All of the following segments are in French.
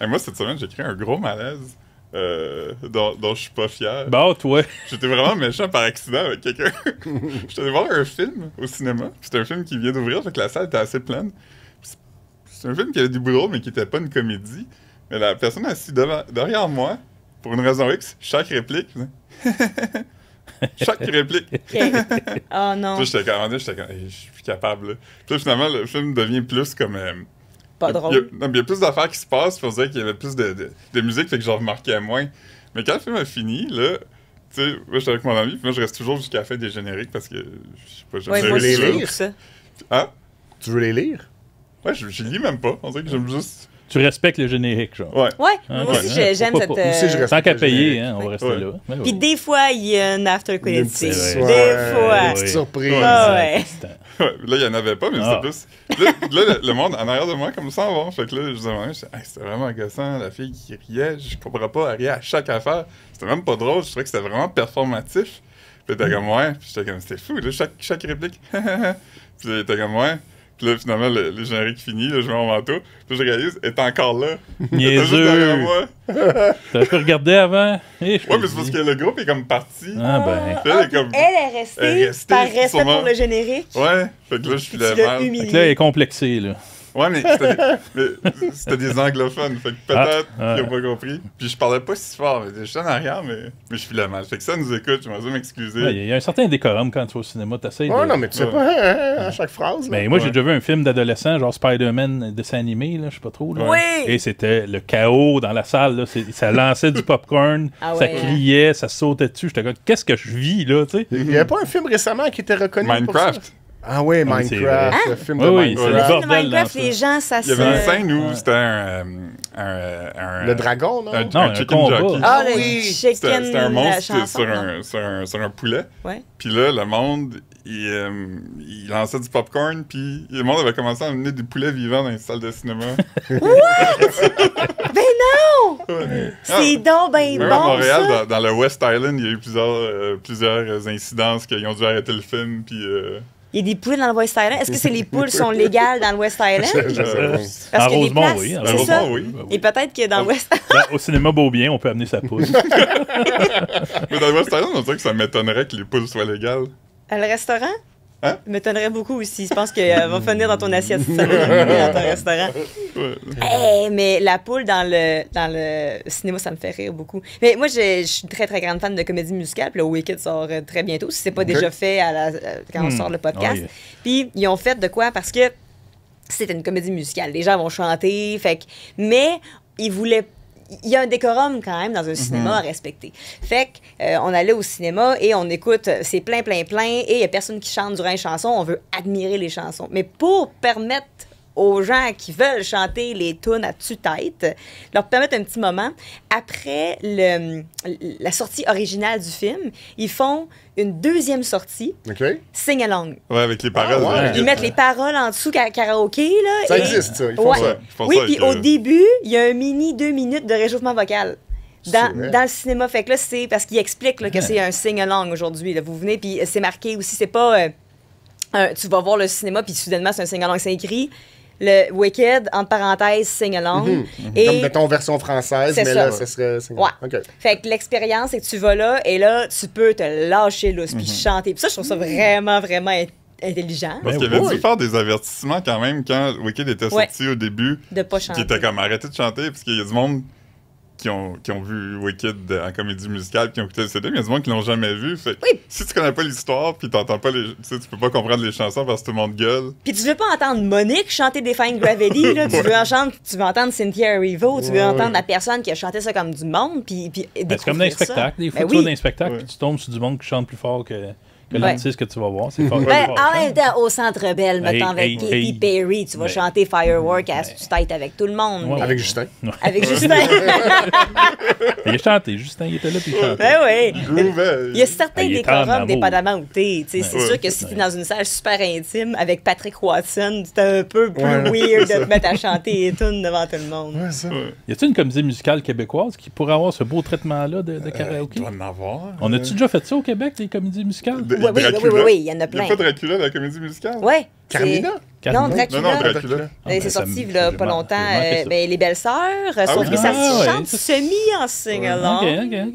Et moi, cette semaine, j'ai créé un gros malaise dont je suis pas fier. Bah, toi. J'étais vraiment méchant par accident avec quelqu'un. J'étais allé voir un film au cinéma. C'était un film qui vient d'ouvrir, fait que la salle était assez pleine. C'est un film qui avait du bout drôle, mais qui était pas une comédie. Mais la personne assise derrière moi, pour une raison X, chaque réplique... chaque réplique. Okay. Oh non. Puis j'étais comme, je suis plus capable. Là. Puis là, finalement, le film devient plus comme... pas drôle. Il y a plus d'affaires qui se passent, puis on dirait qu'il y avait plus de musique, fait que j'en remarquais moins. Mais quand le film a fini, là, tu sais, moi j'étais avec mon ami, puis moi je reste toujours jusqu'à la fin des génériques parce que, je sais pas, j'aime Ouais, ça. moi les aussi, lire? ça. Hein? Tu veux les lire? Ouais, je lis même pas. On dirait que j'aime juste... Tu respectes le générique, genre. Ouais. Ouais, Hein, moi aussi, ouais, j'aime pourquoi cette... pas? Aussi, je respecte Tant qu'à le payer, générique. hein, on va rester Ouais. là. Ouais, Puis ouais. des fois, il y a un after credit Une scene. petite- Des ouais, fois. une petite surprise. Ouais. Ouais, là, il y en avait pas, mais Ah. c'était plus... Là, le monde en arrière de moi, comme ça, en va. Fait que là, je disais, hey, c'était vraiment agaçant, la fille qui riait, je comprends pas, elle riait à chaque affaire. C'était même pas drôle, je trouvais que c'était vraiment performatif. Puis t'es comme, ouais, puis j'étais comme, c'était fou, là, chaque réplique. Puis là, t'es comme, ouais. Puis là, finalement, le générique finit, là, je mets mon manteau. Puis je réalise, elle est encore là. Elle était juste derrière Niaiseux. moi. T'as pu regarder avant? Eh, je Ouais, te mais c'est parce dis. que le groupe est comme parti. Ah, ben. Puis elle est comme... Elle est restée, Elle est restée, par respect sûrement. pour le générique. Ouais, fait que là, je suis Puis tu l'as mal. humilié. Fait que là, elle est complexée, là. Ouais, mais c'était des anglophones, fait que peut-être Ah, qu'ils n'ont pas compris. Puis je parlais pas si fort, mais j'étais en arrière, mais je filais mal. Fait que ça nous écoute, je m'en m'excuser. Ouais, il y a un certain décorum quand tu vas au cinéma, t'essayes Oh de... non, mais tu sais pas à chaque phrase. Là. Ben, moi, j'ai Ouais. déjà vu un film d'adolescent, genre Spider-Man, dessin animé, là, je sais pas trop. Là. Oui! Et c'était le chaos dans la salle, là. Ça lançait du popcorn, Ah ça ouais. criait, ça sautait dessus. J'étais comme, qu'est-ce que je vis, là, tu sais? Il y avait pas un film récemment qui était reconnu pour ça? Minecraft. Ah oui, Ah, c'est Minecraft, vrai. le film Oui, de oui, Minecraft. c'est Le le film de bordel Minecraft, dans ça. les gens, ça Il y avait une scène où Ouais. c'était un Le dragon, non? Non, un un chicken combat. jockey. Ah, le oui. chicken, C'était un la monstre chanson, non? sur un poulet. Ouais. Puis là, le monde, il lançait du popcorn, puis le monde avait commencé à amener des poulets vivants dans les salles de cinéma. Ben non! Ouais. C'est donc ben Même à bon, Montréal, ça! dans le West Island, il y a eu plusieurs incidences qu'ils ont dû arrêter le film, puis... Il y a des poules dans le West Island. Est-ce que c'est les poules sont légales dans le West Island? Je sais pas. Parce En qu'il y a des Rosemont, places, oui. En c'est Rosemont, ça? oui. Et peut-être que dans le West Au cinéma Beaubien, on peut amener sa poule. Mais dans le West Island, on dirait que ça m'étonnerait que les poules soient légales. À le restaurant? Hein? M'étonnerait beaucoup aussi. Je pense qu'elle va finir dans ton assiette si ça va finir dans ton restaurant. Ouais. Hey, mais la poule dans le cinéma, ça me fait rire beaucoup. Mais moi, je suis une très, très grande fan de comédie musicale. Puis le Wicked sort très bientôt, si c'est pas déjà fait quand on sort le podcast. Oh, yeah. Puis ils ont fait de quoi? Parce que c'était une comédie musicale. Les gens vont chanter. Mais ils voulaient... Il y a un décorum quand même dans un cinéma à respecter. Fait qu'on allait au cinéma et on écoute, c'est plein, plein, plein, et il n'y a personne qui chante durant les chansons, on veut admirer les chansons. Mais pour permettre aux gens qui veulent chanter les tunes à tue-tête, leur permettre un petit moment, après la sortie originale du film, ils font une deuxième sortie, OK. sing-along. Ouais, avec les paroles. Ah, ouais. Ils mettent les paroles en dessous karaoké, là. Ça et- existe, ça. Ils font Ouais. ça. Ils font Oui, ça puis avec, au début, il y a un mini 2 minutes de réchauffement vocal. C'est vrai. Dans le cinéma. Fait que là, c'est parce qu'il explique là, que c'est un sing-along aujourd'hui. Là. Vous venez, puis c'est marqué aussi, c'est pas... tu vas voir le cinéma, puis soudainement, c'est un sing-along. C'est écrit le Wicked, entre parenthèses, sing-along. Et Comme mettons version française, C'est mais ça. là, ce serait. Ouais. OK. Fait que l'expérience, c'est que tu vas là, et là, tu peux te lâcher lousse, puis chanter. Puis ça, je trouve ça vraiment, vraiment intelligent. Parce Ben qu'il avait oui. dû faire des avertissements quand même quand Wicked était Ouais. sorti au début. De pas Qui chanter. était comme arrêtez de chanter, parce qu'il y a du monde qui ont vu Wicked en comédie musicale, qui ont écouté le CD, mais il y a du monde qui l'ont jamais vu. Fait que Oui. si tu connais pas l'histoire, puis t'entends pas tu sais, tu peux pas comprendre les chansons parce que tout le monde gueule. Puis tu veux pas entendre Monique chanter Defying Gravity, là. Tu veux entendre Cynthia Erivo, tu veux entendre la personne qui a chanté ça comme du monde, puis Ben, c'est comme dans les découvrir ça. spectacles. Des fois, Ben tu vas oui. dans les spectacles, Ouais. puis tu tombes sur du monde qui chante plus fort que Ouais. l'artiste que tu vas voir. C'est fort. Ben, fort. en même temps, au Centre Bell, mettons, avec hey, Katy hey. Perry, tu vas Ben, chanter Firework à tue-tête avec tout le monde. Ouais. mais- Avec Justin. Avec Justin. Il a chanté. Justin, il était là, puis il chantait. Ben oui. Groovait. Il y a certains Il est en décorums, amour. dépendamment où t'es. C'est Ouais. sûr que si t'es dans une salle super intime avec Patrick Watson, c'est un peu plus Ouais. weird de te mettre à chanter les tunes devant tout le monde. Ouais, ça. Ouais. Y a-t-il une comédie musicale québécoise qui pourrait avoir ce beau traitement-là de Il karaoké? doit en avoir. On a-tu déjà fait ça au Québec, les comédies musicales? De- Oui, oui, Dracula? oui, il y en a Il y a plein. pas Dracula dans la comédie musicale? Ouais. Carmina? Non, Dracula. Non, Dracula. C'est ça sorti me- il y a j'ai pas man- longtemps. j'ai manqué ça. Les Belles-Sœurs, sauf oui? que ça Ah, se ouais, chante ça, semi en sing-along. OK.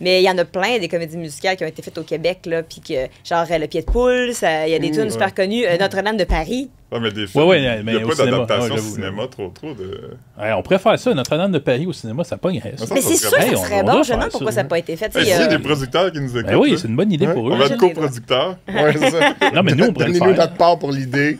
Mais il y en a plein des comédies musicales qui ont été faites au Québec, là, puis que, genre, Le Pied de Poule, il y a des tunes super connues. Notre-Dame de Paris. Ah, mais des films, Ouais, il mais n'y a au pas cinéma. d'adaptation Ouais, au j'avoue. cinéma trop de... Ouais, on pourrait faire ça, Notre-Dame de Paris au cinéma, ça pognerait ça. Ça, Mais ça c'est serait sûr que bien. ça On serait doit bon. Je faire me demande ça, pourquoi ça n'a là. pas été fait. Hey, s'il y a des producteurs qui nous écoutent, Ben oui, là, c'est une bonne idée pour eux. on va être Je les coproducteurs. Ouais, c'est ça. Non, mais nous, on pourrait le Donnez-nous faire. notre part pour l'idée.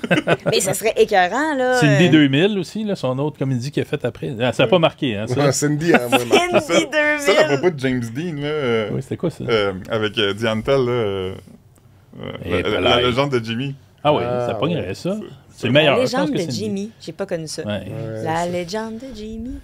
Mais ça serait écœurant, là. Cindy 2000 aussi, là, son autre comédie qu'il a faite après. Ah, ça n'a pas marqué, hein, ça? Cindy, hein, moi, ma- Cindy Ça, à 2000. propos de James Dean, là, Oui, c'était quoi ça? avec Diantel, là, Et la voilà. légende de Jimmy. Ah oui, Ah, ça pognerait ouais. ça. C'est La meilleur. je pense légende que de Cindy. Jimmy. J'ai pas connu ça. Ouais. Ouais, La c'est- légende de Jimmy.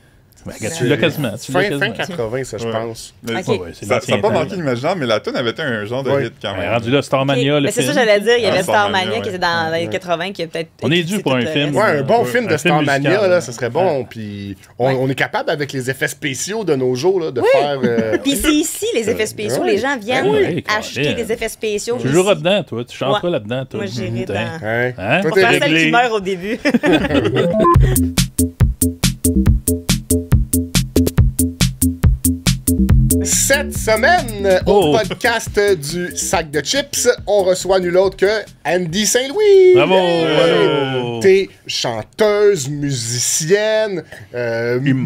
Ben, regarde, tu l'as quasiment. Tu l'as Fin quasiment. 80, ça, je Ouais. pense. Mais Ok. Ouais, c'est ça l'ancien n'a pas temps, marqué là. l'imaginaire, mais la tune avait été un genre de Ouais. hit quand Ouais, même. rendu là, Starmania, le Mais c'est film. ça, j'allais dire. Il y avait Ah, Starmania, Starmania qui ouais. était dans les Ouais. 80 qui a peut-être. On est éclipsé dû pour tout un le film. reste. Ouais, un bon Ouais, film de un film Starmania, musical, là, ouais. ça serait bon. Puis on est capable, avec les effets spéciaux de nos jours, là, de faire... Puis c'est ici, les effets spéciaux. ouais. Les gens viennent oui, acheter Colin. des effets spéciaux. Tu joueras ici. dedans, toi. Tu chanteras Ouais. là-dedans, toi. Moi, j'irai Putain. dans. Hein? Hein? Toi, On t'es va faire celle réglé. qui meurt au début. Cette semaine, au Oh. podcast du Sac de Chips, on reçoit nul autre que Andy Saint-Louis. Bravo! Ouais. Bravo! T'es chanteuse, musicienne,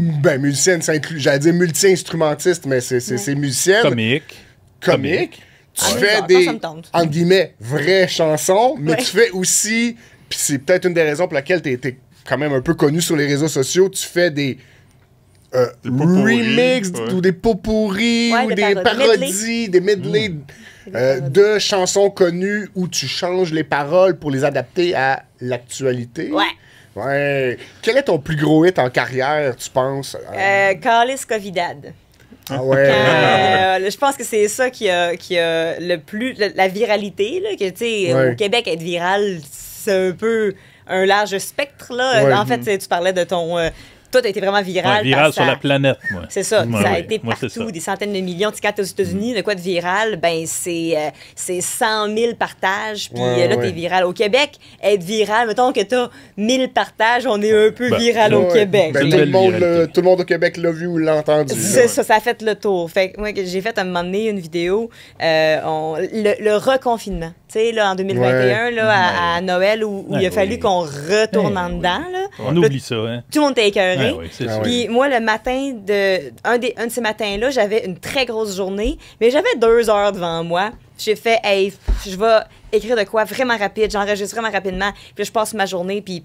musicienne, ça inclut, j'allais dire multi-instrumentiste, mais c'est musicienne, Comique. comique. Tu Ah, fais quand des, ça me tente. entre guillemets, vraies chansons, mais Ouais. tu fais aussi, puis c'est peut-être une des raisons pour laquelle t'es quand même un peu connu sur les réseaux sociaux, tu fais des Des pot-pourris, remix ouais. ou des pot-pourris Ouais, ou des des parodies, parodies, des medley de chansons connues où tu changes les paroles pour les adapter à l'actualité. Ouais. Ouais. Quel est ton plus gros hit en carrière, tu penses? Calis Covidad. Ah ouais. Je pense que c'est ça qui a le plus. La viralité, là, que, tu sais, Ouais. au Québec, être viral, c'est un peu un large spectre, là. Ouais. En fait, tu parlais de ton. Toi, t'as été vraiment viral. Ouais, viral parce que sur ça- la planète, moi. C'est ça, Ouais, ça a ouais. été Moi, c'est partout, ça. des centaines de millions. Tu sais, quand t'es aux États-Unis, de quoi de viral, ben c'est 100 000 partages, puis Ouais, là, ouais. t'es viral. Au Québec, être viral, mettons que t'as 1000 partages, on est un peu Ben, viral au Ouais. Québec. Ben, C'est tout, une le monde, belle viralité. tout le monde au Québec l'a vu ou l'a entendu. C'est ça, ça a fait le tour. Fait que moi, que j'ai fait à un moment donné une vidéo, le reconfinement. Tu sais, là, en 2021, là, à Noël, où il a Ouais, fallu oui. qu'on retourne Ouais, en oui. dedans, là. On Là, oublie ça, hein? tout le monde était écœuré. Ah oui, c'est Ah ça. oui. Puis moi, le matin un de ces matins-là, j'avais une très grosse journée, mais j'avais 2 heures devant moi. J'ai fait, hey, je vais écrire de quoi vraiment rapide, j'enregistre vraiment rapidement. Puis là, je passe ma journée, puis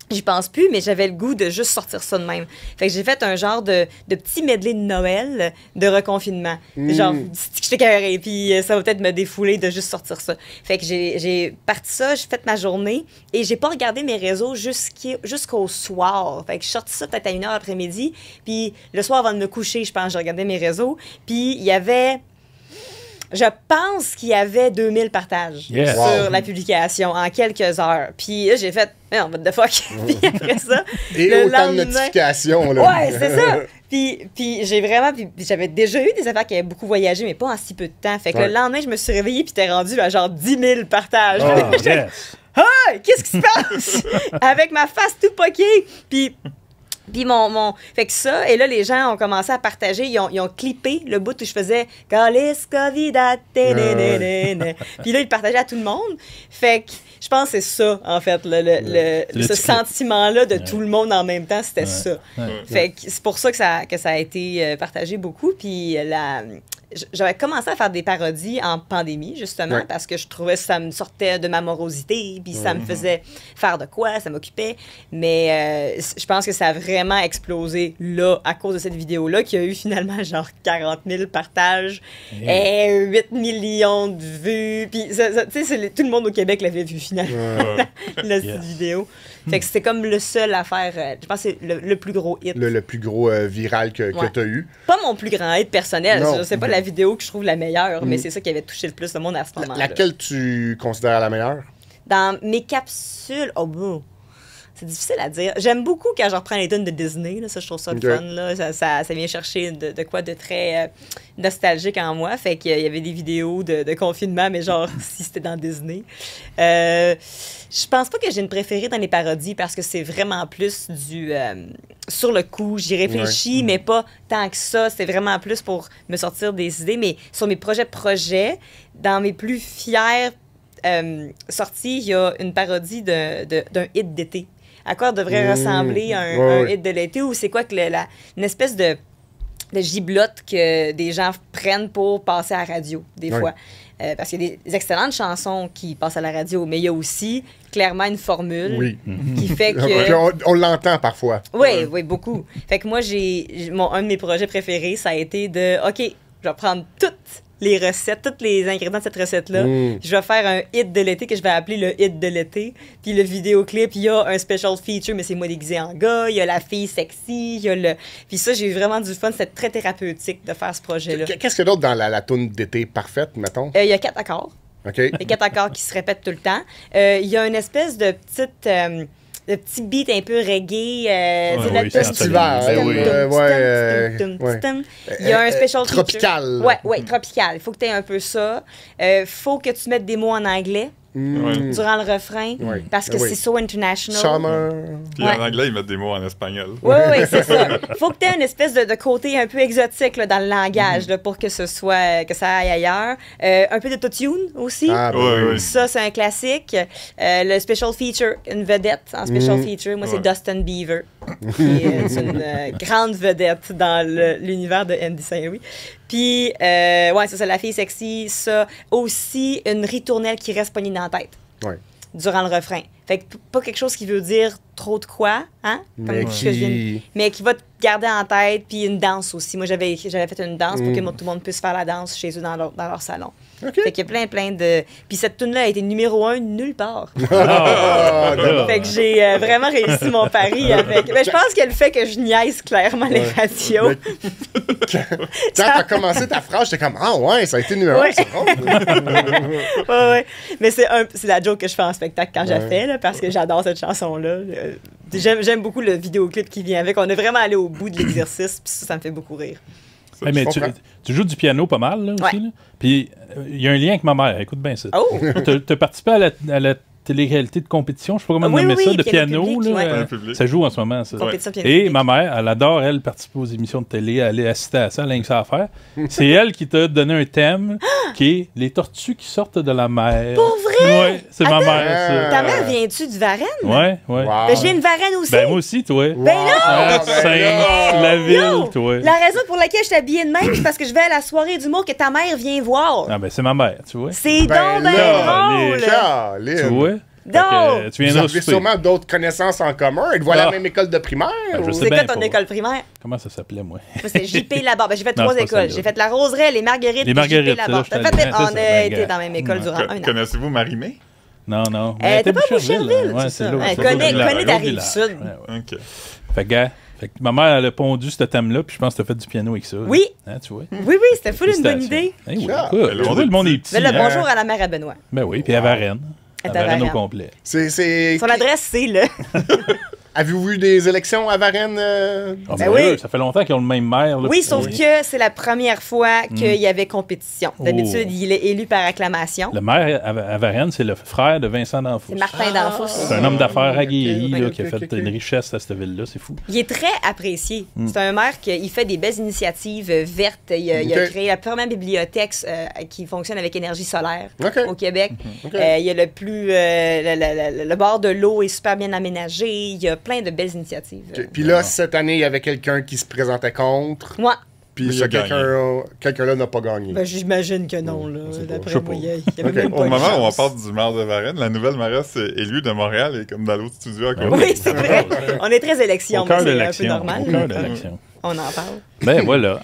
j'y pense plus, mais j'avais le goût de juste sortir ça de même. Fait que j'ai fait un genre de petit medley de Noël de reconfinement. Genre, j'étais carré, puis ça va peut-être me défouler de juste sortir ça. Fait que j'ai parti ça, j'ai fait ma journée, et j'ai pas regardé mes réseaux jusqu'au soir. Fait que je suis sortie ça peut-être à 1h l'après-midi, puis le soir avant de me coucher, je pense, je regardais mes réseaux, puis il y avait... Je pense qu'il y avait 2000 partages Yes. sur Wow. la publication en quelques heures. Puis là, j'ai fait, what the fuck? Puis après ça, Et le autant de lendemain- notifications. Là. Ouais, c'est ça. Puis j'ai vraiment... Puis j'avais déjà eu des affaires qui avaient beaucoup voyagé, mais pas en si peu de temps. Fait que Ouais. le lendemain, je me suis réveillée, puis t'es rendu à genre 10 000 partages. Ah, J'étais, yes. ah, qu'est-ce qui se passe? Avec ma face tout poquée. Puis mon... Fait que ça, et là, les gens ont commencé à partager. Ils ont clippé le bout où je faisais « Calis Covidad, ténénénéné. » Puis là, ils le partageaient à tout le monde. Fait que je pense que c'est ça, en fait, Le ce petit clip. sentiment-là de tout le monde en même temps, c'était ça. Ouais. Fait que c'est pour ça que ça a été partagé beaucoup. Puis j'avais commencé à faire des parodies en pandémie, justement, Ouais. parce que je trouvais que ça me sortait de ma morosité, puis ça me faisait faire de quoi, ça m'occupait. Mais je pense que ça a vraiment explosé là, à cause de cette vidéo-là, qui a eu finalement genre 40 000 partages et 8 millions de vues. Puis, tu sais, tout le monde au Québec l'avait vu finalement, la Yes. vidéo. Fait que c'était comme le seul à faire, je pense que c'est le plus gros hit. Le plus gros viral que Ouais. tu as eu. Pas mon plus grand hit personnel, Non. c'est pas la vidéo que je trouve la meilleure, mais c'est ça qui avait touché le plus de monde à ce moment-là. Laquelle tu considères la meilleure? Dans mes capsules, oh bon, C'est difficile à dire. J'aime beaucoup quand je reprends les tunes de Disney. Là, ça, je trouve ça le fun. Là. Ça vient chercher de quoi de très nostalgique en moi. Fait qu'il y avait des vidéos de confinement, mais genre si c'était dans Disney. Je pense pas que j'ai une préférée dans les parodies parce que c'est vraiment plus du... sur le coup, j'y réfléchis, mais pas tant que ça. C'est vraiment plus pour me sortir des idées. Mais sur mes projets, dans mes plus fiers sorties, il y a une parodie d'un hit d'été. À quoi devrait ressembler un hit de l'été, ou c'est quoi que une espèce de giblotte que des gens prennent pour passer à la radio, des fois. Parce qu'il y a des excellentes chansons qui passent à la radio, mais il y a aussi clairement une formule qui fait que... on l'entend parfois. Oui, beaucoup. Fait que moi, un de mes projets préférés, ça a été OK, je vais prendre toutes les recettes, tous les ingrédients de cette recette-là. Je vais faire un hit de l'été que je vais appeler le hit de l'été. Puis le vidéoclip, il y a un special feature, mais c'est moi déguisé en gars. Il y a la fille sexy. Il y a le... Puis ça, j'ai eu vraiment du fun. C'était très thérapeutique de faire ce projet-là. Qu'est-ce qu'il y a d'autre dans la toune d'été parfaite, mettons? Il y a 4 accords. OK. Il y a 4 accords qui se répètent tout le temps. Il y a une espèce de petite... le petit beat un peu reggae. Festival. Il y a un special tropical. Oui, tropical. Il faut que tu aies un peu ça. Faut que tu mettes des mots en anglais durant le refrain parce que c'est so international. Summer. Puis en anglais, ils mettent des mots en espagnol. Oui, c'est ça. Faut que tu aies une espèce de côté un peu exotique là, dans le langage là, pour que ça aille ailleurs. Un peu de autotune aussi. Ça, c'est un classique. Le special feature, une vedette en special feature. Moi, c'est Dustin Beaver, qui est une grande vedette dans l'univers de Andy Saint-Louis. Puis, ça, c'est la fille sexy. Ça, aussi, une ritournelle qui reste pognée dans la tête durant le refrain. Fait que pas quelque chose qui veut dire trop de quoi, hein? Mais qui va te garder en tête. Puis une danse aussi. Moi, j'avais fait une danse pour que tout le monde puisse faire la danse chez eux dans leur salon. Fait qu'il y a plein de... Puis cette tune-là a été numéro 1 nulle part. Fait que j'ai vraiment réussi mon pari avec... Mais je pense que le fait que je niaise clairement les radios... Quand t'as commencé ta phrase, j'étais comme « Ah ouais, ça a été numéro 1, c'est drôle! » Mais c'est la joke que je fais en spectacle quand j'ai fait, là, parce que j'adore cette chanson-là. J'aime beaucoup le vidéoclip qui vient avec. On est vraiment allé au bout de l'exercice, puis ça me fait beaucoup rire. Hey, mais tu joues du piano pas mal, là, aussi, là? Puis il y a un lien avec ma mère. Écoute bien ça. Oh! Tu as participé à la télé-réalité de compétition, je sais pas comment nommer ça, de piano. Public, là, ça joue en ce moment, ça. Et ma mère, elle adore, elle, participer aux émissions de télé, aller assister à ça, elle a rien que ça à faire. C'est elle qui t'a donné un thème qui est les tortues qui sortent de la mer. Pour vrai? Oui, c'est ma mère, ça. Ta mère vient-tu du Varennes? Oui. Wow. Ben, j'ai une Varennes aussi. Ben, moi aussi, toi. Ben non! La ville, toi. La raison pour laquelle je t'habillais de même, c'est parce que je vais à la soirée d'humour que ta mère vient voir. Ah, ben, c'est ma mère, tu vois. C'est donc bien drôle. Tu vois? Donc, tu viendras vous avez sûrement d'autres connaissances en commun. Êtes-vous à la même école de primaire? C'est quoi ton école primaire? Comment ça s'appelait, moi? Moi, c'est JP Labarre. J'ai fait 3 écoles. J'ai fait la Roseraie, les Marguerites, les Marguerites. JP Labarre. On a été dans la même école durant un an. Connaissez-vous Marie-Mé? Non. T'es pas à Boucherville, c'est ça. Connais ta Rive-Sud. OK. Fait que ma mère, elle a pondu ce thème-là, puis je pense que t'as fait du piano avec ça. Oui. Hein, tu vois? Oui, c'était full une bonne idée. Le monde est petit. Mais là, bonjour à la mère à Benoît. Ben oui, puis à Varennes. À Varennes au complet. Son adresse, c'est le... Avez-vous eu des élections à Varennes? Ben oui. Ça fait longtemps qu'ils ont le même maire. Là, oui, sauf que c'est la première fois qu'il y avait compétition. D'habitude, il est élu par acclamation. Le maire à Varennes, c'est le frère de Vincent D'Anfos. C'est Martin D'Anfos. C'est un homme d'affaires aguerri qui a fait une richesse à cette ville-là. C'est fou. Il est très apprécié. C'est un maire qui fait des belles initiatives vertes. Il a créé la première bibliothèque qui fonctionne avec énergie solaire au Québec. Il y a le bord de l'eau est super bien aménagé. Il y a plein de belles initiatives. Puis là, cette année, il y avait quelqu'un qui se présentait contre. Moi. Puis quelqu'un-là n'a pas gagné. Ben, j'imagine que non. D'après moi, il y avait même pas au moment chance. où on parle du maire de Varennes, la nouvelle mairesse élue de Montréal est comme dans l'autre studio à côté. Oui, c'est vrai. On est très élection, mais c'est un peu normal. Au cœur de l'élection. On en parle. Ben voilà.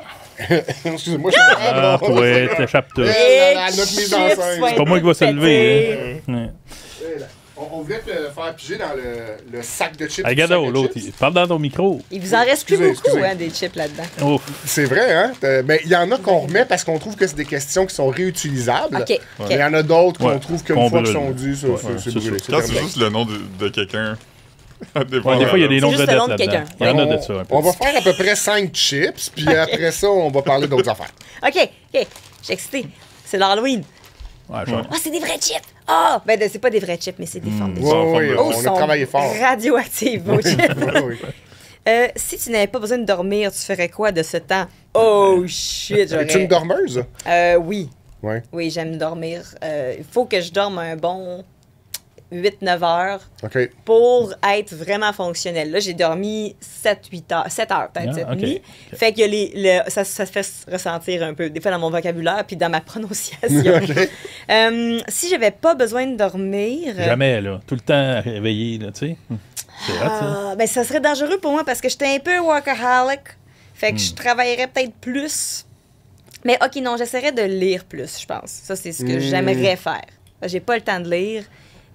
Excusez-moi, je suis ouais, t'échappes-toi. Notre mise en scène. C'est pas moi qui va se lever. On voulait te faire piger dans le sac de chips. Regarde l'autre, il parle dans ton micro. Il vous en reste plus beaucoup, hein, des chips là-dedans. C'est vrai, hein? Ben, il y en a qu'on remet parce qu'on trouve que c'est des questions qui sont réutilisables. OK. Il y en a d'autres qu'on trouve qu'une fois qu'ils sont dues, c'est brûlé. Quand c'est juste le nom de quelqu'un Des Des fois, il y a des noms de juste le vedettes nom de là-dedans. quelqu'un. Il y en a de ça un peu. On va faire à peu près 5 chips, puis après ça, on va parler d'autres affaires. OK, je suis excitée. C'est l'Halloween. Ouais, genre. Ah, c'est des vrais chips! Ah! Ben, c'est pas des vrais chips, mais c'est des formes de chips. Oui, Oh, on a sont travaillé fort. radioactifs, vos chips. Oui, oui. Si tu n'avais pas besoin de dormir, tu ferais quoi de ce temps? Oh, shit, j'aurais... Es-tu une dormeuse? Oui. Oui. Oui, j'aime dormir. Il faut que je dorme un bon 8-9 heures OK. pour être vraiment fonctionnel. Là, j'ai dormi 7-8 heures, 7 heures peut-être, Ah, 7 ok. nuits. Ok. Fait que ça se fait ressentir un peu, des fois dans mon vocabulaire puis dans ma prononciation. Si j'avais pas besoin de dormir... Jamais, là. Tout le temps réveillé, là, tu sais. C'est hot, ça. Ben, ça serait dangereux pour moi parce que j'étais un peu workaholic. Fait que je travaillerais peut-être plus. Mais OK, non, j'essaierais de lire plus, je pense. Ça, c'est ce que j'aimerais faire. J'ai pas le temps de lire.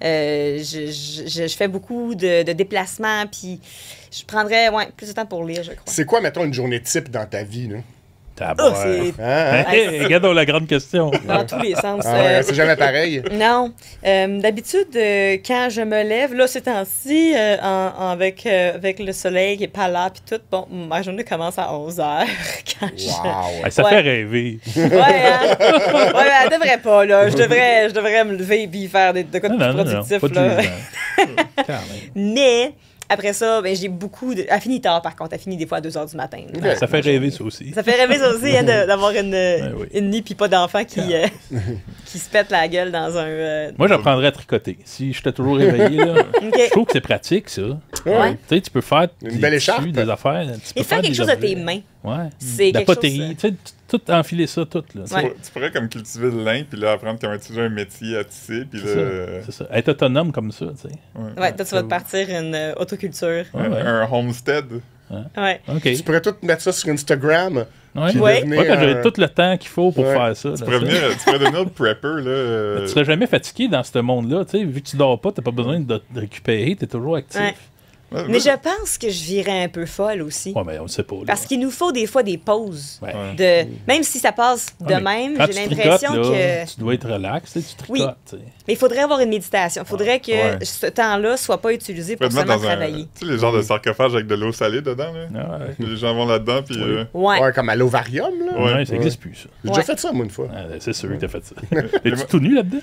Je fais beaucoup de déplacements, puis je prendrais plus de temps pour lire, je crois. C'est quoi, mettons, une journée type dans ta vie, là? Oh, c'est Hein? Hey, regardons la grande question. dans tous les sens. Ah ouais, c'est jamais pareil. Non. D'habitude, quand je me lève, là, ces temps-ci, avec le soleil qui est pas là, puis tout, bon, ma journée commence à 11 h. Quand Wow. Hey, ça Ouais. fait rêver. Ouais, hein? Ouais, mais elle devrait pas, là. Je devrais me lever et faire de quoi de plus productif, pas de là. jugement. Quand même. Mais, après ça, ben, j'ai beaucoup de... Elle finit tard, par contre. Elle finit des fois à 2 h du matin. là. Ça fait rêver, ça aussi. Ça fait rêver, ça aussi, hein, d'avoir oui. une nuit puis pas d'enfant qui se pète la gueule dans un... Moi, j'apprendrais à tricoter. Si j'étais toujours réveillé, là, je trouve que c'est pratique, ça. Ouais. Tu sais, tu peux faire Une des belle tissus, écharpe. des affaires. Tu peux Et faire quelque des chose de objets. tes mains. Ouais. C'est La quelque chose, poterie. Tu sais, tout enfiler ça, tout. Là. Ouais. Tu pourrais comme cultiver le lin, puis là, apprendre comment utiliser un métier à tisser, puis C'est là... ça. C'est ça. Être autonome comme ça, tu sais. Ouais, toi, tu vas te partir une autoculture. Ouais, ouais. Un homestead. Ouais. OK. Tu pourrais tout mettre ça sur Instagram. Ouais. puis Ouais. devenir Ouais, quand un- j'aurais tout le temps qu'il faut pour Ouais. faire ça. Tu là, pourrais, ça. tu pourrais devenir le prepper, là. Tu serais jamais fatigué dans ce monde-là, tu sais, vu que tu dors pas, t'as pas besoin de récupérer, t'es toujours actif. Ouais. Ouais, Mais je pense que je virais un peu folle aussi. Ouais, mais on le sait pas. Là. Parce qu'il nous faut des fois des pauses. Ouais. Même si ça passe de Ouais, mais même, quand j'ai tu l'impression tricotes, là, que... tu dois être relax, tu sais, tu tricotes. tu sais. Mais il faudrait avoir une méditation. Il faudrait que Ouais. ce temps-là soit pas utilisé Tu pourrais pour te mettre seulement dans un... travailler. Tu sais, les genres de sarcophages avec de l'eau salée dedans, là. Ah, ouais. Les gens vont là-dedans, puis... Oui. Ouais. Ouais, comme à l'ovarium, là. Ouais, ça n'existe plus, ça. J'ai Ouais. déjà fait ça, moi, une fois. Ah, c'est sûr que t'as fait ça. Es-tu tout nu là-dedans?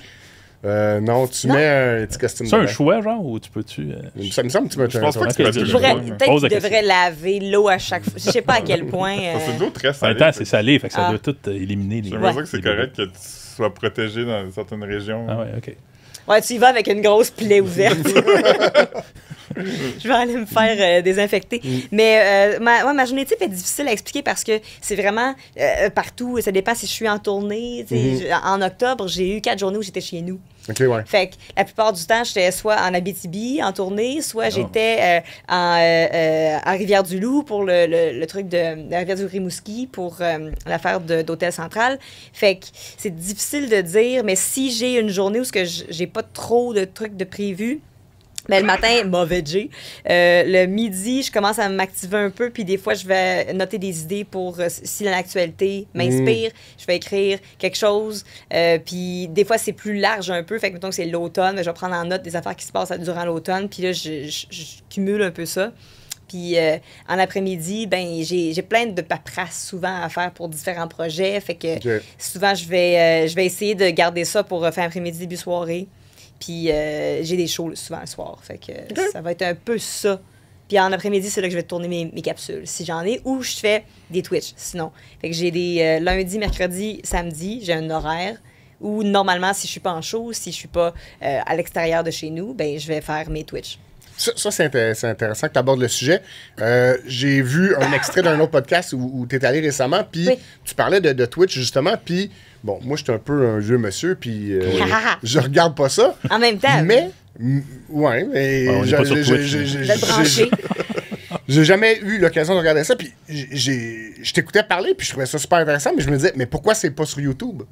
Non, tu mets un petit costume C'est un dedans. choix, genre, ou tu peux-tu. Ça me semble que tu mets Je pense pas que Ok, tu peux je- être Il faudrait- Ouais. Peut-être Pose la qu'il devrait laver l'eau à chaque fois. Je sais pas à quel point. C'est de l'eau très En salée. même temps, c'est salé, fait que ça Ah. doit tout éliminer les. J'aimerais Ouais. ça que c'est les correct que tu sois protégé dans certaines régions. Ah ouais, ok. Ouais, tu y vas avec une grosse plaie ouverte. Je vais aller me faire désinfecter. Mais ma journée type est difficile à expliquer parce que c'est vraiment partout. Ça dépend si je suis en tournée. Tu sais, en octobre, j'ai eu 4 journées où j'étais chez nous. OK, ouais. Fait que la plupart du temps, j'étais soit en Abitibi, en tournée, soit j'étais à Rivière-du-Loup pour le truc de la Rivière-du-Rimouski pour l'affaire d'Hôtel Central. Fait que c'est difficile de dire, mais si j'ai une journée où j'ai pas trop de trucs de prévu, ben, le matin, mauvais J. Le midi, je commence à m'activer un peu, puis des fois, je vais noter des idées pour si l'actualité m'inspire. Je vais écrire quelque chose, puis des fois, c'est plus large un peu. Fait que, mettons que c'est l'automne, ben, je vais prendre en note des affaires qui se passent durant l'automne, puis là, je cumule un peu ça. Puis en après-midi, ben j'ai plein de paperasse souvent à faire pour différents projets. Fait que OK. souvent, je vais essayer de garder ça pour fin après-midi, début soirée. Puis j'ai des shows souvent le soir. Fait que ça va être un peu ça. Puis en après-midi, c'est là que je vais tourner mes capsules, si j'en ai, ou je fais des Twitch, sinon. Fait que j'ai des lundi, mercredi, samedi, j'ai un horaire. Ou normalement, si je suis pas en show, si je suis pas à l'extérieur de chez nous, ben je vais faire mes Twitch. Ça, c'est intéressant que tu abordes le sujet. J'ai vu un extrait d'un autre podcast où tu es allé récemment, puis Oui. tu parlais de Twitch, justement, puis bon, moi, je suis un peu un vieux monsieur, puis je regarde pas ça. En même temps, Mais, ouais, mais Ouais, on est pas sur Twitch, vous êtes branchés. j'ai jamais eu l'occasion de regarder ça, puis je t'écoutais parler, puis je trouvais ça super intéressant, mais je me disais, mais pourquoi c'est pas sur YouTube?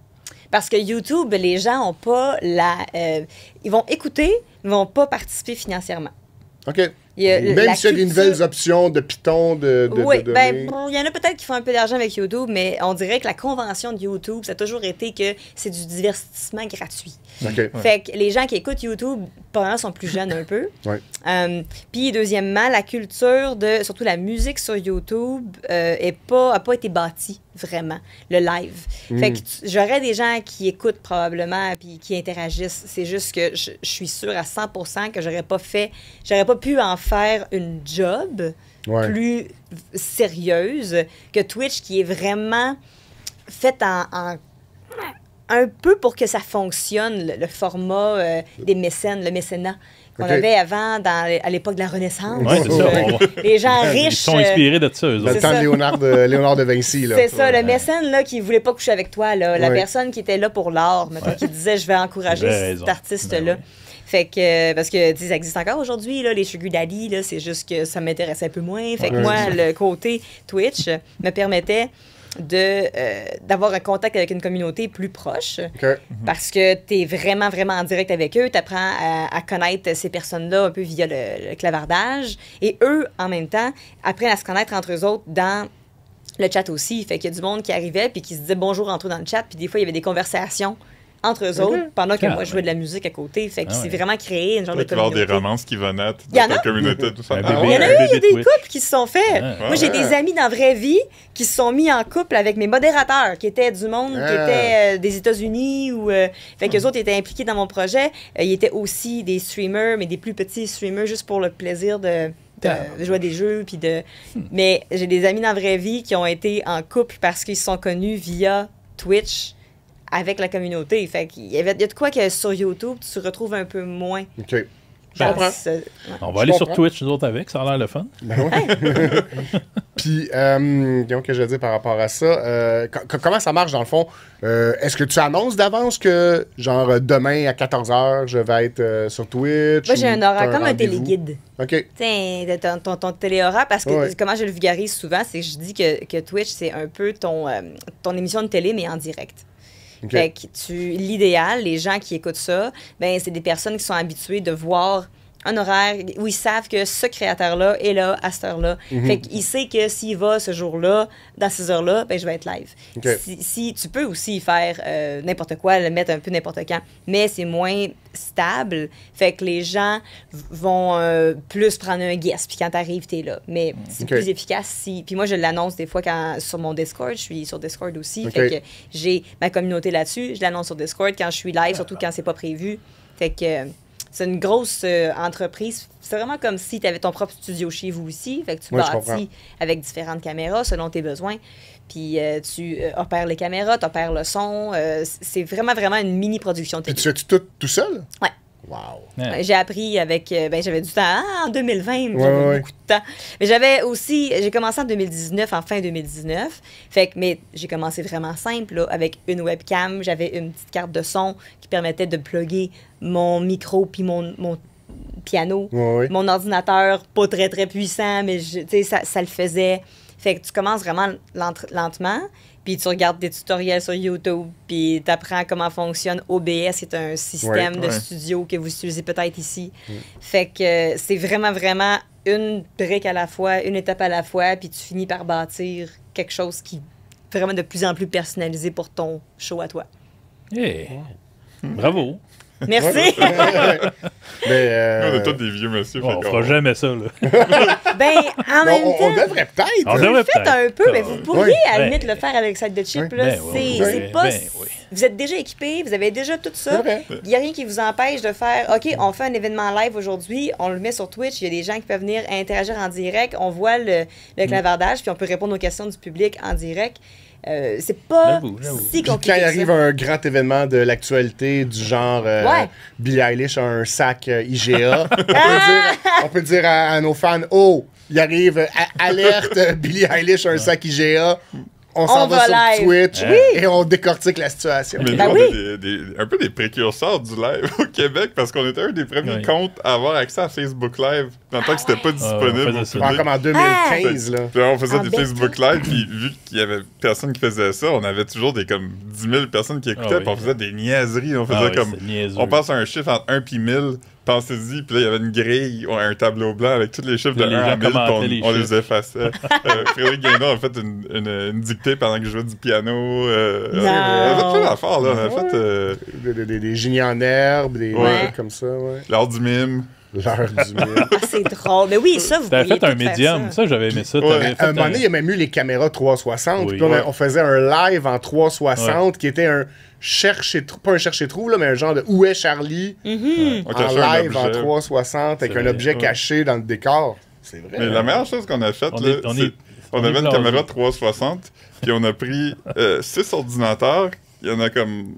Parce que YouTube, les gens ont pas ils vont écouter, ils vont pas participer financièrement. OK. Même s'il y a des nouvelles options de Python, oui, de ben, il y en a peut-être qui font un peu d'argent avec YouTube, mais on dirait que la convention de YouTube, ça a toujours été que c'est du divertissement gratuit. OK. Fait que les gens qui écoutent YouTube, probablement, sont plus jeunes un peu. Ouais. Puis, deuxièmement, la culture surtout la musique sur YouTube, a pas été bâtie, vraiment, le live. Fait que j'aurais des gens qui écoutent probablement puis qui interagissent. C'est juste que je suis sûre à 100% que j'aurais pas pu en faire une job plus sérieuse que Twitch, qui est vraiment faite en un peu pour que ça fonctionne, le format des mécènes, le mécénat qu'on avait avant à l'époque de la Renaissance. Ouais, c'est ça. Les gens riches. Ils sont inspirés de ça, eux Le autres. temps de Léonard de Vinci. C'est ça, le mécène là, qui voulait pas coucher avec toi, là, la Ouais. personne qui était là pour l'art, mettons, qui disait je vais encourager cet artiste-là. Ben oui. Fait que, parce que ça existe encore aujourd'hui, là, les sugar daddy, là, c'est juste que ça m'intéresse un peu moins. Fait que moi, le côté Twitch me permettait d'avoir un contact avec une communauté plus proche. OK. Parce que tu es vraiment, vraiment en direct avec eux. Tu apprends à connaître ces personnes-là un peu via le clavardage. Et eux, en même temps, apprennent à se connaître entre eux autres dans le chat aussi. Fait qu'il y a du monde qui arrivait puis qui se disait bonjour entre eux dans le chat. Puis des fois, il y avait des conversations entre eux autres pendant que moi, je jouais de la musique à côté. Fait que c'est vraiment créé une genre de Il va y avoir communauté. des romances qui vont naître Il y en dans a. ta communauté. Tout ça. Un Il bébé. y en a eu, il y a des couples qui se sont faits. Moi, j'ai Ouais. des amis dans la vraie vie qui se sont mis en couple avec mes modérateurs, qui étaient du monde, qui étaient des États-Unis. Fait qu'eux autres étaient impliqués dans mon projet. Ils étaient aussi des streamers, mais des plus petits streamers, juste pour le plaisir de jouer à des jeux. Mais j'ai des amis dans la vraie vie qui ont été en couple parce qu'ils se sont connus via Twitch avec la communauté. Fait qu'il y a de quoi que sur YouTube, tu retrouves un peu moins. OK. Dans comprends. On va aller sur comprends. Twitch, nous autres, avec. Ça a l'air le fun. Ben ouais. Puis, qu'est-ce que je veux dire par rapport à ça? Comment ça marche dans le fond? Est-ce que tu annonces d'avance que, genre, demain à 14h, je vais être sur Twitch? Moi, j'ai un ou horaire t'as comme un rendez-vous? téléguide. OK. Tiens, ton téléhoraire, parce que Ouais. comment je le vulgarise souvent, c'est que je dis que Twitch, c'est un peu ton émission de télé, mais en direct. OK. Fait que l'idéal, les gens qui écoutent ça, ben c'est des personnes qui sont habituées de voir un horaire où ils savent que ce créateur-là est là à cette heure-là. Fait qu'il sait que s'il va ce jour-là, dans ces heures-là, ben je vais être live. OK. Si tu peux aussi faire n'importe quoi, le mettre un peu n'importe quand, mais c'est moins stable. Fait que les gens vont plus prendre un guest, puis quand t'arrives, t'es là. Mais c'est OK. plus efficace si... Puis moi, je l'annonce des fois sur mon Discord. Je suis sur Discord aussi. OK. Fait que j'ai ma communauté là-dessus. Je l'annonce sur Discord quand je suis live, surtout quand c'est pas prévu. Fait que c'est une grosse entreprise. C'est vraiment comme si tu avais ton propre studio chez vous aussi. Fait que tu Ouais, je comprends. bâtis avec différentes caméras selon tes besoins. Puis tu opères les caméras, tu opères le son. C'est vraiment, vraiment une mini-production Puis télé. tu fais-tu tout seul? Ouais. Wow. Ouais. J'ai appris avec... j'avais du temps. En 2020, j'avais ouais. beaucoup de temps. Mais j'avais aussi... J'ai commencé en 2019, en fin 2019. Fait que, mais j'ai commencé vraiment simple, là, avec une webcam. J'avais une petite carte de son qui permettait de plugger mon micro puis mon piano. Ouais. Mon ordinateur, pas très, très puissant, mais tu sais, ça le faisait. Fait que tu commences vraiment lentement, puis tu regardes des tutoriels sur YouTube, puis tu apprends comment fonctionne OBS, c'est un système de Ouais. studio que vous utilisez peut-être ici. Fait que c'est vraiment, vraiment une brique à la fois, une étape à la fois, puis tu finis par bâtir quelque chose qui est vraiment de plus en plus personnalisé pour ton show à toi. Hey. Bravo. Merci! Mais, On est tous des vieux monsieur. Bon, on fait fera qu'on- jamais ça, là. Ben, en même on temps... devrait peut-être. On Vous le devrait faites peut-être. un peu, mais vous pourriez Ouais. à la Ben, limite le faire avec Side de Chip. ouais. Là. Ben, c'est oui, c'est oui. pas. Ben, oui. Vous êtes déjà équipé, vous avez déjà tout ça. C'est vrai. Il n'y a rien qui vous empêche de faire OK, on fait un événement live aujourd'hui, on le met sur Twitch, il y a des gens qui peuvent venir interagir en direct, on voit le clavardage, puis on peut répondre aux questions du public en direct. C'est pas J'avoue. si Puis compliqué. quand il que arrive ça. un grand événement de l'actualité du genre Ouais. Billie Eilish a un sac IGA, on peut dire à nos fans, oh, il arrive, alerte, Billie Eilish a un sac IGA, on s'en va va sur live. Twitch Oui. et on décortique la situation. Mais nous, Ben on oui. est un peu des précurseurs du live au Québec parce qu'on était un des premiers Oui. comptes à avoir accès à Facebook Live dans le temps que c'était pas on disponible faisait au ça. public. Comme en 2015, là. Puis là, on faisait En des bêta. Facebook Live, puis vu qu'il y avait personne qui faisait ça, on avait toujours des comme 10 000 personnes qui écoutaient, Ah oui. puis on faisait des niaiseries. On faisait Ah oui, comme. c'est niaiseux. On passe à un chiffre entre 1 puis 1000, pensez-y, puis là, il y avait une grille, ou un tableau blanc avec tous les chiffres de Les 1 à gens 1000, commentaient puis les on les chiffres. effaçait. Frédéric Guindon a fait une dictée pendant que je jouais du piano. On a fait plein d'affaires, là. On a fait Des génies en herbe, des Ouais. trucs comme ça, ouais. l'art du mime. L'heure du mille. Ah, c'est drôle. Mais oui, ça, vous T'avais pourriez fait un tout faire médium. Ça, j'avais aimé ça. Ouais. T'avais fait À un moment donné, il y a même eu les caméras 360. Oui. Puis on faisait un live en 360 qui était un pas un chercher-trou, là, mais un genre de Où est Charlie On en cachait un live en objet. 360 avec C'est un vrai, objet ouais. caché dans le décor. C'est vrai. Mais la meilleure chose qu'on a faite, On là, est- on c'est- est- on on est avait une blasé. caméra 360, puis on a pris 6 ordinateurs. Il y en a comme.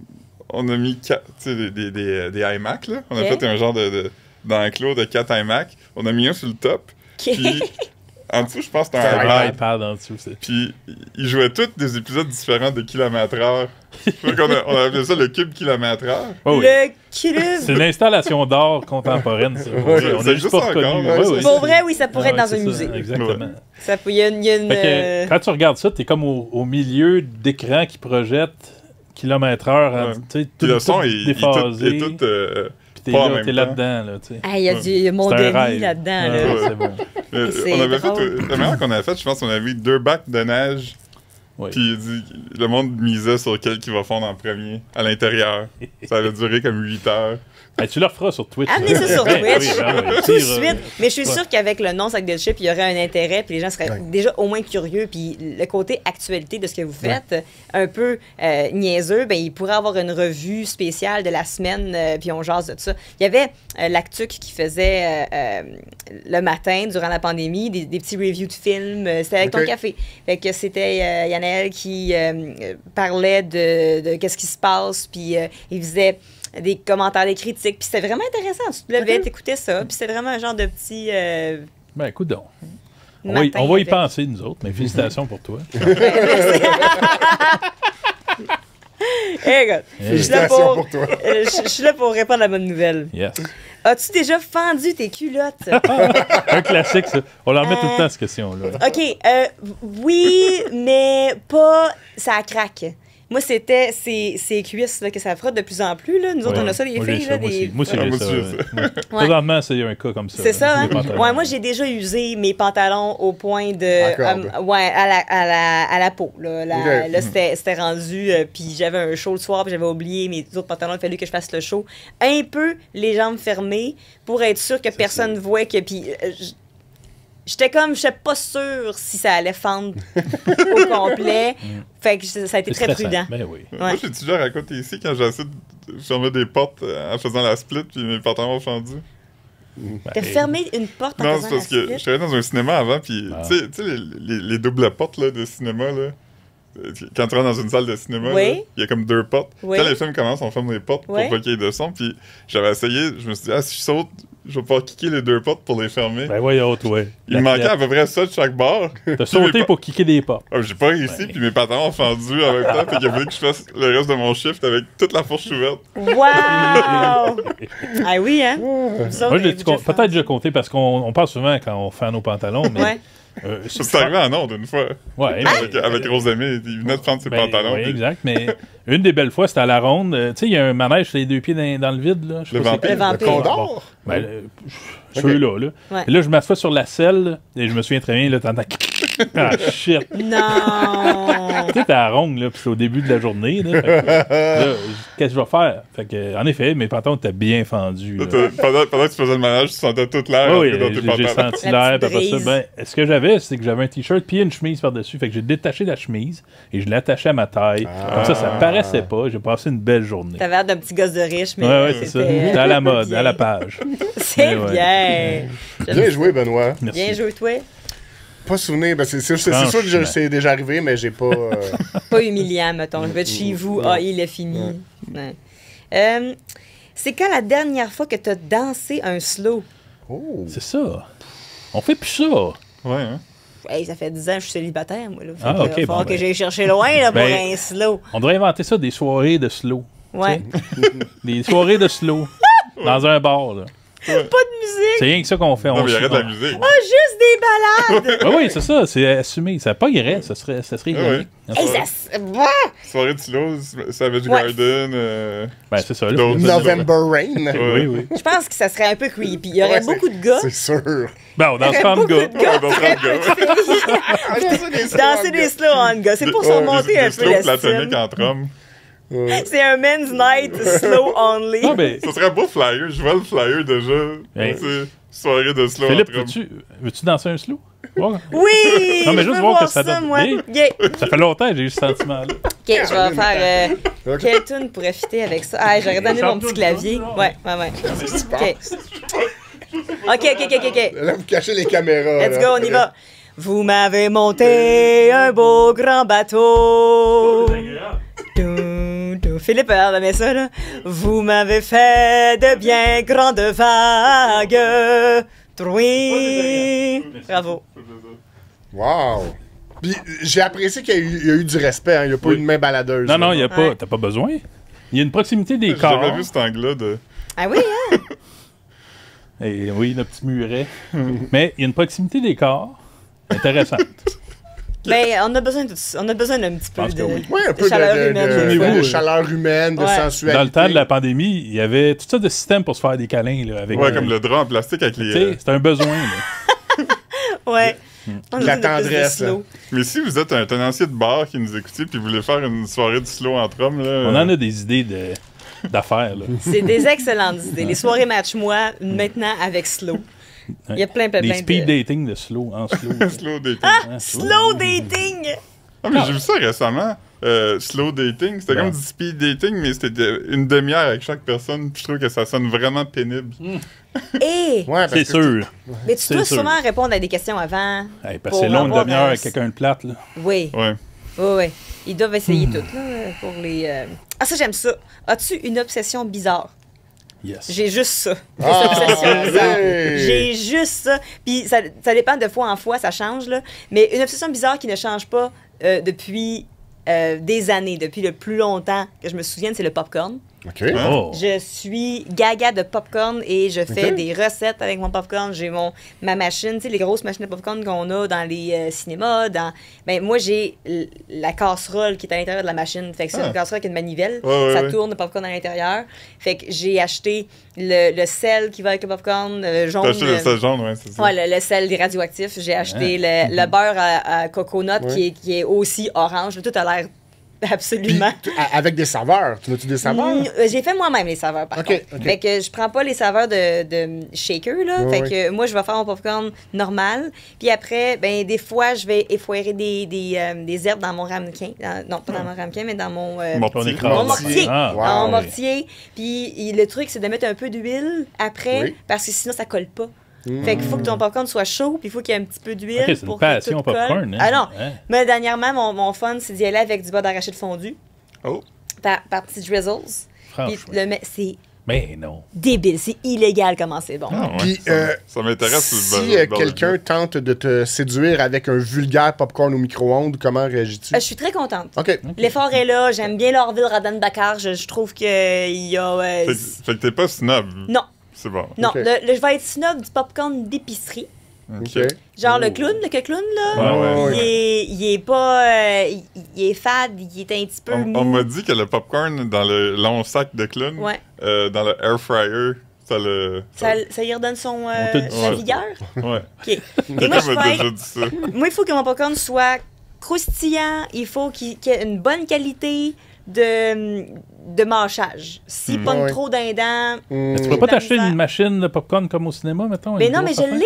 On a mis 4, tu sais, des iMac, là. On a Ok. fait un genre d'enclos de 4 iMac. On a mis un sur le top. Ok. Puis en dessous, je pense que c'était un un iPad. iPad en dessous. Puis ils jouaient tous des épisodes différents de kilomètre-heure. Fait qu'on on a appelé ça le cube kilomètre-heure. Oh, oui. Le cube. C'est une installation d'art contemporaine. Ça. Ouais, On ça est juste existe pas encore, reconnu. ouais, Ouais, ça ouais. Pour vrai, oui, ça pourrait être Ouais, dans c'est un ça, musée. Exactement. Ça peut, il y a une Fait que, quand tu regardes ça, t'es comme au milieu d'écran qui projette kilomètre-heure. Ouais. Tu sais, Puis tout, le son tout est déphasé. tout Puis t'es pas en là, même t'es temps. là-dedans. Là, tu sais. Ah, il y a du mon C'est un Denis rêve. là-dedans. Ouais, Là. ouais, c'est bon. C'est on avait drôle. fait, la meilleure qu'on avait faite, je pense qu'on avait 2 bacs de neige. Oui. Puis il dit, le monde misait sur lequel qui va fondre en premier, à l'intérieur. Ça avait duré comme 8 heures. Hey, tu le referas sur Twitch. Amenez ça sur Ben Twitch. oui, ben oui. Tout de Tire, suite. Mais je suis ouais. sûre qu'avec le nom Sac de Chips, il y aurait un intérêt, puis les gens seraient Ouais. déjà au moins curieux, puis le côté actualité de ce que vous faites, un peu niaiseux, ben il pourrait avoir une revue spéciale de la semaine, puis on jase de ça. Il y avait l'Actuc qui faisait le matin, durant la pandémie, des petits reviews de films. C'était avec Ok. ton café. Fait que c'était Yannel qui parlait de qu'est-ce qui se passe, puis il faisait des commentaires, des critiques, puis c'était vraiment intéressant. Tu te levais, t'écoutais ça, puis c'était vraiment un genre de petit Ben, écoute donc. On matin va y avec- penser, nous autres, mais félicitations pour toi. Hey, gars, je suis là Félicitations pour toi. je suis là pour répondre à la bonne nouvelle. Yes. As-tu déjà fendu tes culottes? Un classique, ça. On leur met tout le temps, cette question-là. OK, oui, mais pas ça craque. Moi, c'était ces cuisses là, que ça frotte de plus en plus. Là. Nous autres, Ouais. on a ça, les Moi, j'ai filles. ça, Là, moi des... aussi. Moi aussi, Ah, j'ai moi ça. aussi, j'ai ouais. ça. Ouais. Présentement, c'est un cas comme ça. C'est ça, hein? Les pantalons. Ouais, moi, j'ai déjà usé mes pantalons au point de. Encore, ouais, à la peau. Là, Ok. là c'était rendu. Puis j'avais un show le soir, puis j'avais oublié mes autres pantalons. Il a fallu que je fasse le show. Un peu les jambes fermées pour être sûr que personne ne voit que. Puis. J'étais comme, je pas sûre si ça allait fendre au complet. Fait que ça a été C'est très stressant. prudent. Ben oui. Moi, j'ai déjà raconté ici quand j'ai essayé de fermer des portes en faisant la split, puis mes pantalons ont fendu. T'as fermé une porte en Non, faisant c'est parce la que split? je travaillais dans un cinéma avant, puis Ah. tu sais, les doubles portes là, de cinéma, là. Quand tu rentres dans une salle de cinéma, Oui. là, il y a comme 2 portes. Oui. Quand les films commencent, on ferme les portes Oui. pour pas qu'il y ait de son. Puis j'avais essayé, je me suis dit, ah, si je saute, je vais pouvoir kicker les 2 portes pour les fermer. Ben voyons, toi. Il me manquait à peu près ça de chaque bord. T'as Puis sauté mes pour kicker des portes. Ah, j'ai pas réussi, puis mes pantalons ont fendu en même temps. Fait qu'il a fallu que je fasse le reste de mon shift avec toute la fourche ouverte. Wow! Ah oui, hein? Vous autres, Moi, je avez l'ai déjà peut-être fendu? déjà compté parce qu'on parle souvent quand on fait nos pantalons, mais. Ouais. C'est arrivé en onde une fois. Ouais, Avec Rosemée, il venait de prendre ses ben, pantalons. oui, puis exact. Mais une des belles fois, c'était à la ronde. Tu sais, il y a un manège sur les 2 pieds dans le vide. Là. Je sais Le pas vampire. Le vampire. Le Condor? Ben, ceux-là, là. Ouais. Et là, je m'assois sur la selle, et je me souviens très bien, là, t'entends... Ah, shit! Non! Tu sais, t'es à la ronde, là, puis c'est au début de la journée, là. Fait que, là, qu'est-ce que je vais faire? Fait que, en effet, mes pantalons étaient bien fendus. Là, là. pendant que tu faisais le manège, tu sentais toute l'air Oui, entrer dans tes j'ai pantalons. senti La l'air, petite puis après ça, brise. ben, ce que j'avais, c'est que j'avais un t-shirt puis une chemise par-dessus. Fait que j'ai détaché la chemise et je l'ai attachée à ma taille. Comme ça paraissait pas. J'ai passé une belle journée. T'avais l'air d'un petit gosse de riche, mais. Ouais, c'est ça. c'était, C'était à la mode, bien. à la page. C'est Ouais, bien. Bien joué, Benoît. Merci. Bien joué, toi. Pas souvenir, ben c'est sûr que Franchement. c'est déjà arrivé, mais j'ai pas. Pas humiliant, mettons. Je vais être chez vous. Ah, il est fini. Ouais. C'est quand la dernière fois que t'as dansé un slow? Oh! C'est ça. On fait plus ça. Ouais, hein. Hey, ça fait 10 ans que je suis célibataire, moi. Là. Fait Ah, que, ok, va falloir bon, que ben. j'aille chercher loin là, pour Ben, un slow. On devrait inventer ça, des soirées de slow. Ouais. Des soirées de slow. Dans un bar, là. Pas de musique. C'est rien que ça qu'on fait. Non, On mais il y aurait de la on- musique. Ah, juste des balades! Oui, c'est ça, c'est assumé. Ça n'a pas gré, ça serait ironique. Hey, Soirée de slow, Savage Ouais. Garden. Ben, c'est ça. Là, D'autres- November Rain. Oui, oui. Je pense que ça serait un peu creepy. Il y aurait Ouais, beaucoup de gars. C'est sûr. Ben, on danse Il y pas aurait en beaucoup gars. de gars. Ouais, dans le gars. Danser des slow on gars. C'est pour surmonter un peu slow platonique l'estime. entre hommes. C'est un men's night slow only. Ah, ben, Ça serait un beau flyer. Je vois le flyer déjà. Hey. C'est soirée de slow Philippe, entre hommes. veux-tu danser un slow? Ouais. Oui! Non, mais je juste veux voir que voir ça donne. moi. Oui. Yeah. Ça fait longtemps que j'ai eu ce sentiment-là. Ok, je vais faire. Ok. Quelle tune pourrait fitter avec ça? Ah, j'aurais donné mon petit clavier. Ouais. C'est super. Ok. Là, vous cachez les caméras. Let's là. go, on y va. Vous m'avez monté un beau grand bateau. Dun, dun. Philippe a l'air d'aimer ça, là. Vous m'avez fait de bien grandes vagues. Trouin. Bravo. Wow. Puis j'ai apprécié qu'il y a eu du respect. Il n'y a pas eu une main baladeuse. Non, non, là. il y a pas. T'as pas besoin. Il y a une proximité des J'ai corps. jamais vu cet angle-là de. Ah oui, hein? Et oui, le petit muret. Mais il y a une proximité des corps intéressante. Ben, on a besoin de ça. On a besoin d'un petit peu pense que de, oui. Oui, un de peu chaleur de, humaine. de- des niveau, fois. de chaleur humaine, de Ouais. sensualité. Dans le temps de la pandémie, il y avait toutes sortes de systèmes pour se faire des câlins. Là, avec, Ouais, comme le drap en plastique avec les. Tu sais, c'est un besoin. Là. Ouais. On a La besoin de plus de tendresse, slow. Mais si vous êtes un tenancier de bar qui nous écoutez puis vous voulez faire une soirée de slow entre hommes, là. On en a des idées d'affaires. Là. C'est des excellentes idées. Les soirées match-moi, maintenant avec slow. Il y a plein Des de... speed dating de slow, en slow. slow dating. Hein, Slow dating! Ah, mais j'ai vu ça récemment. Slow dating. C'était Bon. comme du speed dating, mais c'était une demi-heure avec chaque personne. Puis je trouve que ça sonne vraiment pénible. Hé! Ouais, parce C'est que sûr. Mais tu C'est dois sûr. sûrement répondre à des questions avant. Hey, parce Pour que c'est long, une avoir demi-heure un- avec quelqu'un de plate. Là. Oui, Ouais. oui. Ils doivent essayer tout, là, pour les... Ah, ça, j'aime ça. As-tu une obsession bizarre? Yes. J'ai juste ça. Des Ah, obsessions bizarres. hey! J'ai juste ça. Puis ça dépend de fois en fois, ça change, là. Mais une obsession bizarre qui ne change pas depuis des années, depuis le plus longtemps que je me souvienne, c'est le popcorn. OK. Oh. Je suis gaga de popcorn et je fais Ok. des recettes avec mon popcorn. J'ai ma machine, tu sais, les grosses machines de popcorn qu'on a dans les cinémas. Ben, moi, j'ai la casserole qui est à l'intérieur de la machine. Fait que c'est Ah. une casserole qui a une manivelle. Ouais, ça ouais. tourne le popcorn à l'intérieur. Fait que j'ai acheté le sel qui va avec le popcorn jaune. T'as acheté le sel jaune, ouais, c'est ça. Ouais, le sel des radioactifs. J'ai acheté le beurre à coconut Ouais. qui est aussi orange. Tout a l'air Puis, absolument... avec des saveurs. Tu veux-tu des saveurs? J'ai fait moi-même les saveurs, par Ok, contre. ok. Fait que je prends pas les saveurs de shaker, là. Ouais, fait ouais. que moi, je vais faire mon popcorn normal. Puis après, ben des fois, je vais effoirer des herbes dans mon ramequin. Non, pas dans mon ramequin, mais dans mon... Mortier. On écrase. Mon mortier. Ah, Wow. Dans mon ouais. mortier. Puis le truc, c'est de mettre un peu d'huile après, Oui. parce que sinon, ça colle pas. Fait qu'il faut que ton popcorn soit chaud, puis il faut qu'il y ait un petit peu d'huile. Ok, c'est une pour passion que tout popcorn, colle. hein. Ah non. Hein. Mais dernièrement, mon fun, c'est d'y aller avec du beurre d'arachide fondu. Oh. Par petits drizzles. Puis Franchement. c'est Mais non. débile, c'est illégal comment c'est bon. Ah, ouais. Puis, ça m'intéresse. Si quelqu'un tente de te séduire avec un vulgaire popcorn au micro-ondes, comment réagis-tu? Je suis très contente. OK. L'effort est là, j'aime bien l'Orville Radan-Bakar, je trouve qu'il y a... Fait que t'es pas snob. non, C'est bon. non, Ok. je vais être snob du popcorn d'épicerie. OK. Genre le Oh. clown, là, Ouais, ouais. il est pas... il est fade, il est un petit peu mou. On m'a dit que le popcorn dans le long sac de clown, Ouais. dans le air fryer, ça le. Ça y redonne son t'a dit sa ça. vigueur. Ouais. OK. Et moi, Quelqu'un je m'a vais déjà être- dit ça. Moi, il faut que mon popcorn soit croustillant, il faut qu'il ait une bonne qualité de mâchage. S'il pogne Ouais. trop d'un dent, Mais tu J'ai peux de pas la t'acheter misère. une machine de popcorn comme au cinéma, mettons? mais une non, mais grosse je affaire?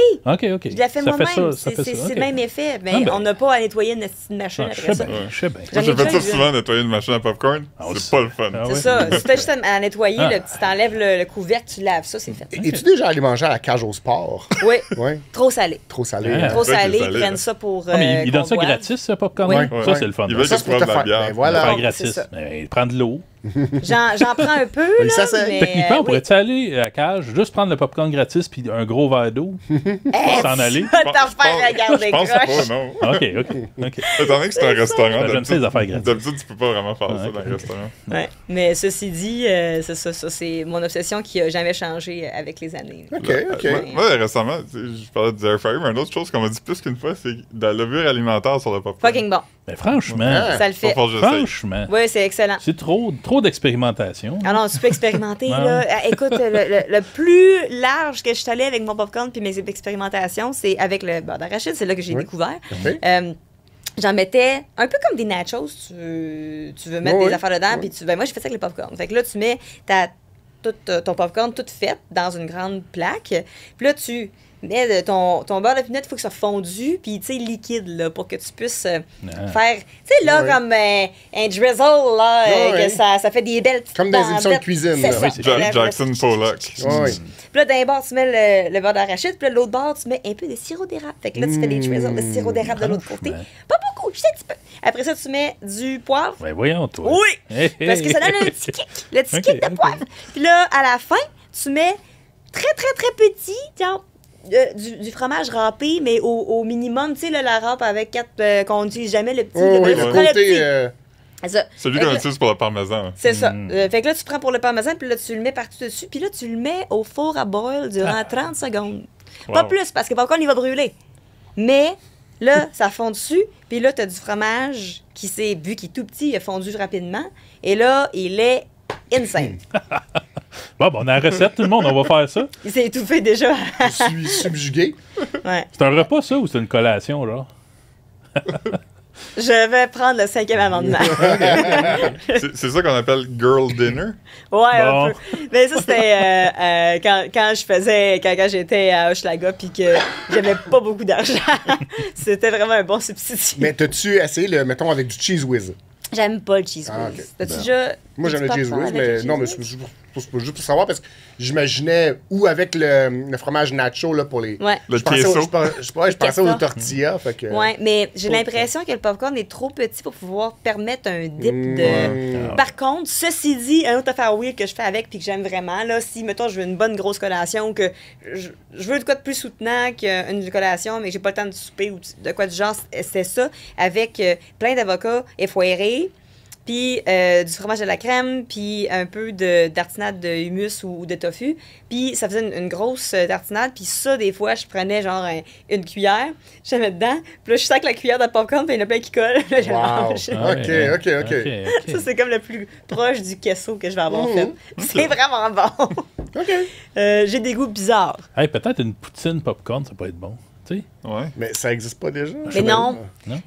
l'ai. OK, OK. Je la fais Ça fait moi-même. ça, ça fait C'est ça. le OK. même effet. Mais Ah, ben. on n'a pas à nettoyer une petite machine Ah, je après sais ça. bien, je sais bien. J'en Moi, ai j'ai fait déjà ça eu, souvent, nettoyer une machine à popcorn. Ah, C'est c'est- pas le fun. Ah, C'est ouais. ça. Si tu as juste à nettoyer, Ah. tu t'enlèves le couvercle, tu laves ça, c'est fait. Es-tu déjà allé manger à la cage au sport? Oui, Oui. trop salé. Trop salé. Ah. hein? Trop c'est vrai que salé, c'est ils salé, prennent là. ça pour. Ah, mais ils donnent ça qu'on boive. gratis, ce popcorn. Oui. Ça, Ouais. c'est le fun. Ils veulent Ça, que c'est tu boives pour de te la faire- bière. ben voilà. Faire c'est gratis. ça. Mais prendre de l'eau. J'en prends un peu, Oui, là, ça, c'est- mais... Techniquement, on oui. pourrait-tu aller à la cage, juste prendre le popcorn gratis puis un gros verre d'eau, s'en aller? Va t'en faire regarder Je pense croche. pas, non. OK. Étant donné que c'est un restaurant, J'aime ça, les affaires gratuites. d'habitude, tu peux pas vraiment faire ça ok. dans un restaurant. Ouais. Mais ceci dit, c'est ça, c'est mon obsession qui a jamais changé avec les années. OK, OK. Moi, récemment, je parlais du air fryer, mais une autre chose qu'on m'a dit plus qu'une fois, c'est de la levure alimentaire sur le popcorn. Fucking bon. Mais franchement, Ah. Ça le fait. Faut que j'essaye. franchement, Oui, c'est excellent. c'est trop d'expérimentation. Ah non, tu peux expérimenter, Ouais. là. Écoute, le plus large que je suis allée avec mon popcorn puis mes expérimentations, c'est avec le beurre d'arachide. C'est là que j'ai Oui. découvert. OK. J'en mettais un peu comme des nachos. Tu veux mettre Oui, des affaires dedans, oui. puis moi, j'ai fait ça avec les popcorn. Fait que là, tu mets tout ton popcorn tout fait dans une grande plaque. Puis là, tu mets ton beurre de pinot, il faut que ça fondu, puis tu sais, liquide, là, pour que tu puisses faire, tu sais, là, Ouais. comme un drizzle, là, Ouais. que ça fait des belles petites Comme dans les émissions de bandelettes. cuisine, C'est là. ça. Oui, c'est Jackson Pollock. Oui. Puis là, d'un bord, tu mets le beurre d'arachide, puis là, de l'autre bord, tu mets un peu de sirop d'érable. Fait que là, tu fais des drizzles de sirop d'érable de l'autre côté. Franchement. Pas beaucoup, juste un petit peu. Après ça, tu mets du poivre. Ben voyons, toi. Oui! Hey, hey. Parce que ça donne un petit kick, le petit Ok, kick de ok. poivre. Puis là, à la fin, tu mets très, très, très petit, genre, du fromage râpé, mais au minimum, tu sais, là, la râpe avec 4, qu'on n'utilise jamais, le petit. Oui, là, oui, tu le prends le côté... petit. C'est ça. Celui Fait que qu'on là- utilise pour le parmesan. c'est ça. Mm. Fait que là, tu prends pour le parmesan, puis là, tu le mets partout dessus, puis là, tu le mets au four à boil durant 30 secondes. Pas Wow. plus, parce que par contre, il va brûler. Mais là, ça fond dessus, puis là, tu as du fromage qui s'est, vu qu'il est tout petit, il a fondu rapidement, et là, il est insane. Bon, ben, on a la recette, tout le monde, on va faire ça. Il s'est étouffé déjà. Je suis subjugué. Ouais. C'est un repas, ça, ou c'est une collation, genre? Je vais prendre le 5e amendement. C'est ça qu'on appelle girl dinner. Ouais, Bon. un peu. Mais ça, c'était quand je faisais, quand j'étais à Hochelaga, puis que j'avais pas beaucoup d'argent. C'était vraiment un bon substitut. Mais t'as-tu essayé, mettons, avec du cheese whiz? J'aime pas le cheese Ah, whiz. ok. T'as-tu Bon. déjà. Moi, j'aime le t'as-tu cheese pas whiz, avec mais le cheese non, mais whiz? c'est juste pour savoir, parce que j'imaginais, ou avec le fromage nacho, là, pour les... Ouais. Le Je pensais, queso. je pensais aux Queso. tortillas, fait que... Ouais, mais j'ai Pas l'impression que le popcorn est trop petit pour pouvoir permettre un dip Mm, de. ouais. Par contre, ceci dit, un autre affaire weird que je fais avec puis que j'aime vraiment, là, si, mettons, je veux une bonne grosse collation ou que je veux de quoi de plus soutenant qu'une collation, mais que j'ai pas le temps de souper ou de quoi du genre, c'est ça, avec plein d'avocats effoirés, puis du fromage à la crème, puis un peu de tartinade de hummus ou de tofu. Puis ça faisait une grosse tartinade. Puis ça, des fois, je prenais genre une cuillère, je la mets dedans. Puis là, je sac la cuillère de popcorn, puis il y en a plein qui collent. Là, je le Wow. mange. Ah ouais, ok. Ça, c'est comme le plus proche du queso que je vais avoir Mhm. fait. C'est vraiment bon. OK. J'ai des goûts bizarres. Hey, peut-être une poutine popcorn, ça peut être bon. Tu sais, Ouais. Mais ça existe pas déjà? Mais non,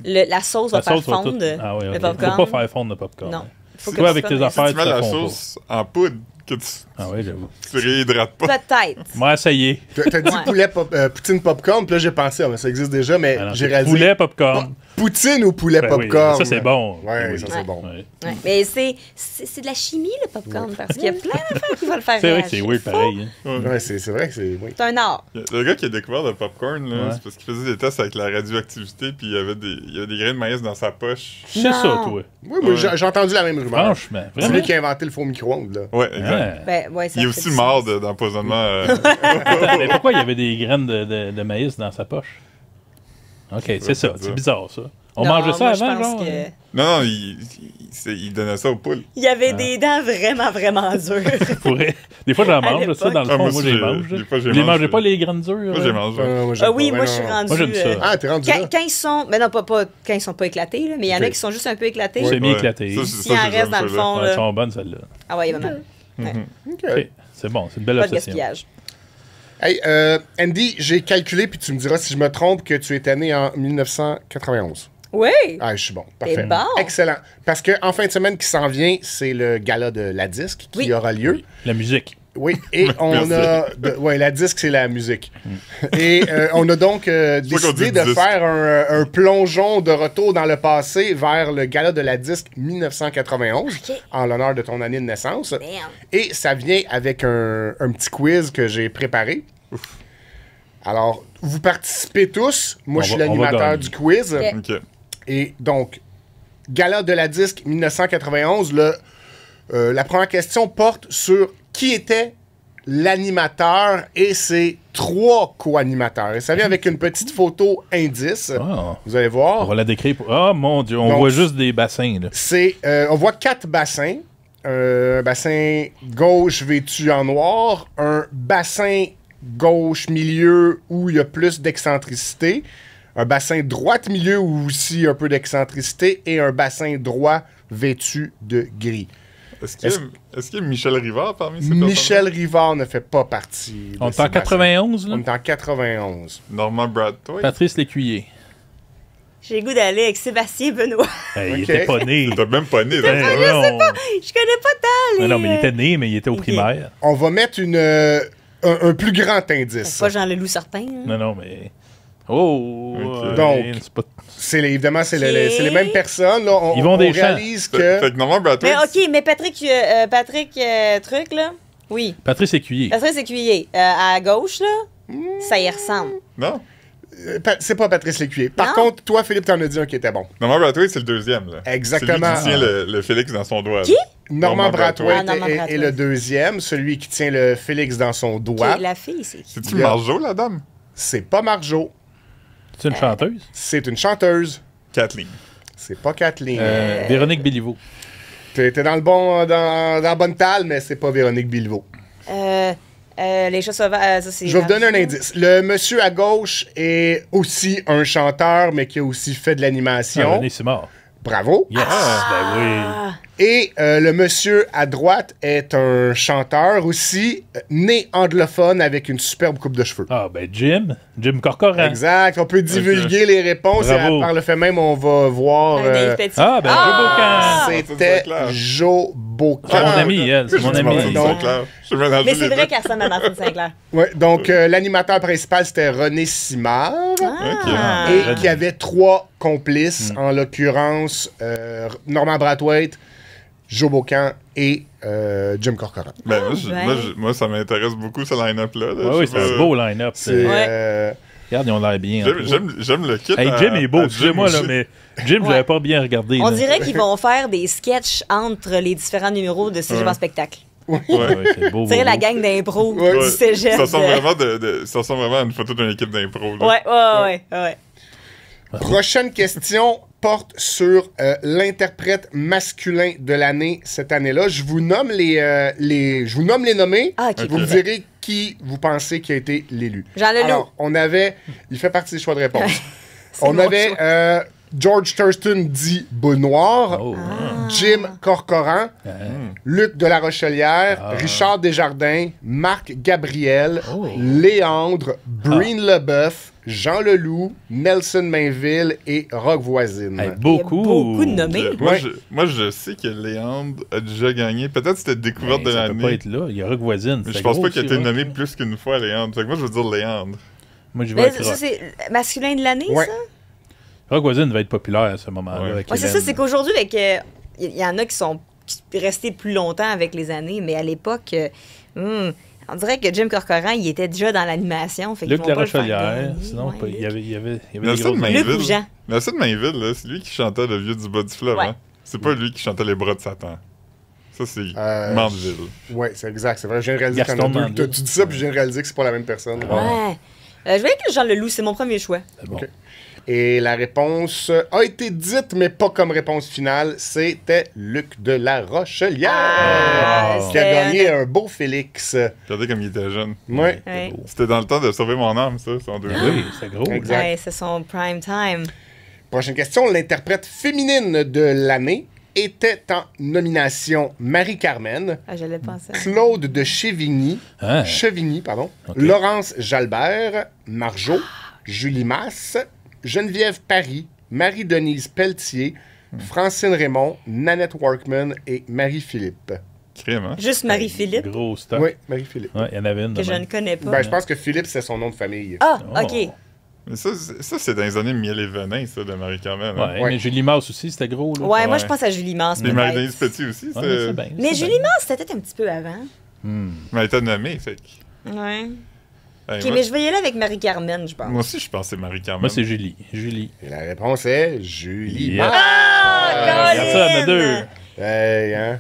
la sauce va la faire sauce va fondre tout- Ah ouais, le ok. popcorn. Faut pas faire fondre le popcorn. Non. hein. Faut que Toi, tu avec tes fasses- affaires, Si tu mets la ça fond sauce en poudre, que tu Ah oui, j'avoue. réhydrates pas. Peut-être. Moi, essayé. T'as dit Ouais. poutine popcorn, puis là, j'ai pensé, ça existe déjà, mais Alors, j'ai c'est réalisé... poulet popcorn. Poutine ou poulet Ben oui, popcorn? ça, c'est bon. Ouais, Oui. ça, Ouais. c'est bon. Ouais. Ouais. Mais c'est de la chimie, le popcorn, parce qu'il y a plein d'affaires qui vont le faire C'est vrai que c'est réagir. weird pareil. hein. Ouais, c'est vrai que c'est... Oui. C'est un art. Le gars qui a découvert le popcorn, là, Ouais. c'est parce qu'il faisait des tests avec la radioactivité, puis il y avait des grains de maïs dans sa poche. C'est ça, Non. toi. Oui, moi, j'ai entendu la même rumeur. Franchement. C'est Vraiment. lui qui a inventé le faux micro-ondes, là. Ouais, exact. Ah. Ben, ouais, ça Il est fait aussi du mort sens. d'empoisonnement. Attends, mais pourquoi il y avait des graines de maïs dans sa poche? OK, c'est ça. pas C'est dire. bizarre, ça. On Non, mangeait ça moi, je avant, pense genre? que- Non, non, il donnait ça aux poules. Il y avait des dents vraiment, vraiment dures. Pourrait. Des fois, j'en mange, l'époque. ça, dans le Ah, fond, moi moi, aussi, je les j'ai- mange. des fois, j'ai Vous les mangé. mangez pas, les graines dures? Moi, j'ai mangé. Moi, j'aime Ah oui, pas. moi, Ben je suis non. rendue... Moi, j'aime ça. Ah, t'es rendu là? Quand ils sont... Mais non, pas quand ils sont pas éclatés, là, mais il y en a Ok. qui sont juste un peu éclatés. C'est Ouais. mi-éclaté. Ça, S'il en j'aime reste dans le ceux-là. fond, Ouais, là... elles sont bonnes, celles-là. Ah ouais, il y a vraiment. OK. OK. C'est bon, c'est une belle Pas de obsession. gaspillage. Hey, Andy, j'ai calculé, puis tu me diras si je me trompe, que tu étais né en 1991. Oui! Ah, je suis bon. Parfait. T'es bon. Excellent. Parce qu'en fin de semaine qui s'en vient, c'est le gala de la disque qui Oui. aura lieu. La musique. Oui, et on a... Oui, la disque, c'est la musique. Et on a donc décidé dit de disque. faire un plongeon de retour dans le passé vers le gala de la disque 1991, Ok. en l'honneur de ton année de naissance. Damn. Et ça vient avec un petit quiz que j'ai préparé. Alors, vous participez tous. Moi, On je suis va l'animateur gagner. du quiz. Ok. Ok. Et donc, gala de la disque 1991, La première question porte sur qui était l'animateur et ses 3 co-animateurs. Et ça vient avec une petite photo indice. Ah. Vous allez On voir. va la décrire. Ah, mon Dieu, on Donc, voit juste des bassins. Là. On voit 4 bassins. Un bassin gauche vêtu en noir, un bassin gauche milieu où il y a plus d'excentricité, un bassin droite milieu où aussi un peu d'excentricité et un bassin droit vêtu de gris. Est-ce qu'il y a Michel Rivard parmi ces Michel Rivard ne fait pas partie. On de est en ces bassins. 91, là? On est en 91. Normand Brathwaite? Patrice Lécuyer. J'ai le goût d'aller avec Sébastien Benoît. Hey, Ok. Il était pas né. T'as même pas né, Ben, dans ça. non. Je connais pas tant les... Non, mais il était né, mais il était au Ok. primaire. On va mettre un plus grand indice. C'est pas Jean Leloup certain. Hein. Non, mais... Oh! Ok. Donc, c'est pas... Évidemment, c'est Ok. c'est les mêmes personnes. Là. Ils vont on des champs. réalise Fait que... que Normand Mais Brathwaite... OK, mais Patrick truc, là, oui. Patrice Lécuyer. Patrice Écuyer, à gauche, là, ça y ressemble. Non? C'est pas Patrice Lécuyer. Par Non? contre, toi, Philippe, t'en as dit un qui était bon. Normand Brathwaite, c'est le deuxième, là. Exactement. C'est lui qui tient le Félix dans son doigt. Qui? là. Normand Brathwaite Ah, Normand est Brathwaite. le deuxième, celui qui tient le Félix dans son doigt. Qui- La fille, c'est qui? C'est-tu Yeah. Marjo, la dame? C'est pas Marjo, C'est une chanteuse? c'est une chanteuse. Kathleen. C'est pas Kathleen. Véronique Béliveau. T'es dans le bon, dans la bonne talle, mais c'est pas Véronique Bilvaux. Les chats sauvages, ça, c'est... Je vais vous donner un indice. Le monsieur à gauche est aussi un chanteur, mais qui a aussi fait de l'animation. René Simard. Bravo. Yes! Ben oui. Ah, Et le monsieur à droite est un chanteur aussi, né anglophone avec une superbe coupe de cheveux. Ah, ben Jim Corcoran. Exact. On peut divulguer les réponses Bravo. et par le fait même, on va voir. Dave Petit. Ah, ben Ah! C'était Claire. Joe Beaucmartin. C'est mon ami, elle. C'est mon Je ami. dis Martine Sinclair. Je vais mélanger Mais les c'est vrai deux. qu'elle ressemble à Martine Sinclair. Ouais, donc, l'animateur principal, c'était René Simard. Ah. Et René. qui avait 3 complices, en l'occurrence Normand Brathwaite, Joe Beaucamp et Jim Corcoran. Ben, ben. moi, ça m'intéresse beaucoup, ce line-up-là. là. Ouais, oui, Je c'est sais un pas. beau line-up. C'est Ouais. Regarde, ils ont l'air bien. J'aime le kit. Hey, à- Jim est beau, à excusez-moi, Jim là, aussi. mais Jim, je Ouais. l'avais pas bien regardé. On là. dirait qu'ils vont faire des sketchs entre les différents numéros de Cégep en spectacle. Ouais, c'est beau. C'est beau, la beau. gang d'impro Ouais. du Cégep. Ça ressemble vraiment à une photo d'une équipe d'impro. là. Ouais. Prochaine question porte sur l'interprète masculin de l'année cette année-là. Je vous nomme je vous nomme les nommés. Ah, ok. Vous me direz qui vous pensez qui a été l'élu. Jean Leloup. Alors, on avait... Il fait partie des choix de réponse. C'est On mon avait choix. George Thurston dit Boule Noire, Oh. Jim Corcoran, Luc de la Rochelière, Ah. Richard Desjardins, Marc Gabriel, Oh. Léandre, Breen Leboeuf, Jean Leloup, Nelson Mainville et Rock Voisine. Hey, Il y a beaucoup. beaucoup de nommés. Moi, Ouais. moi, je sais que Léandre a déjà gagné. Peut-être c'était découverte Ben, de ça peut pas l'année. être là. Il y a Rock Voisine. Mais c'est je pense gros pas qu'il a aussi, été Rock. nommé plus qu'une fois, Léandre. Fait que moi, je veux dire Léandre. Moi, je vais Mais être ça, Rock. c'est masculin de l'année, Ouais. ça? Rock Voisine va être populaire à ce moment-là. Ouais. avec Ouais, c'est ça, Hélène. c'est qu'aujourd'hui, il y en a qui sont restés plus longtemps avec les années, mais à l'époque, on dirait que Jim Corcoran, il était déjà dans l'animation. Fait qu'ils Luc vont La pas le faire Rochelière. gagner. Sinon, Ouais, pas- il y Luc. avait des Nelson grosses... Mainville. Luc ou Jean? Nelson Mainville, là, c'est lui qui chantait Le Vieux du bas du fleuve. Ouais. Hein? C'est pas lui qui chantait Les bras de Satan. Ça, c'est Mandeville. Ouais, c'est exact. C'est vrai, je viens de réaliser qu'il y en a Gaston deux. Mandel. Tu dis ça, puis je viens de réaliser que c'est pas la même personne. Ouais. Je vais avec Jean Leloup, c'est mon premier choix. C'est bon. Ok. Et la réponse a été dite, mais pas comme réponse finale. C'était Luc de la Rochelière qui a c'était gagné un beau Félix. Regardez comme il était jeune. Ouais. Ouais. C'était dans le temps de Sauver mon âme, ça, c'est en 2000. Oui, c'est gros. Exact. Ouais, c'est son prime time. Prochaine question. L'interprète féminine de l'année était en nomination Marie-Carmen, Ah, j'allais penser. Claude de Chevigny, Hein? pardon, Ok. Laurence Jalbert, Marjo, Julie Masse, Geneviève Paris, Marie-Denise Pelletier, Francine Raymond, Nanette Workman et Marie-Philippe. Crime, hein? Juste Marie-Philippe, Gros stock. Oui, Marie-Philippe. Ouais, il y en avait une. de que je même. ne connais pas. Ben, je pense que Philippe, c'est son nom de famille. Ah, Oh. OK. Mais ça, c'est dans les années miel et venin, ça, de Marie-Carmen. hein? Ouais, Ouais. mais Julie Masse aussi, c'était gros. Là. Ouais, moi, Ouais. je pense à Julie Mars. Puis peut-être. Marie-Denise Petit aussi, Ouais, c'est... c'est bien, Mais c'est Julie bien. Mars, c'était peut-être un petit peu avant. Hmm. Mais elle était nommée, fait que... Ouais. Hey, OK, moi, mais je vais y aller avec Marie-Carmen, je pense. moi aussi, je pensais Marie-Carmen. Moi, c'est Julie. Julie. Et la réponse est Julie Yeah. Masse. Ah, Regarde ça, on a deux. Hey, hein?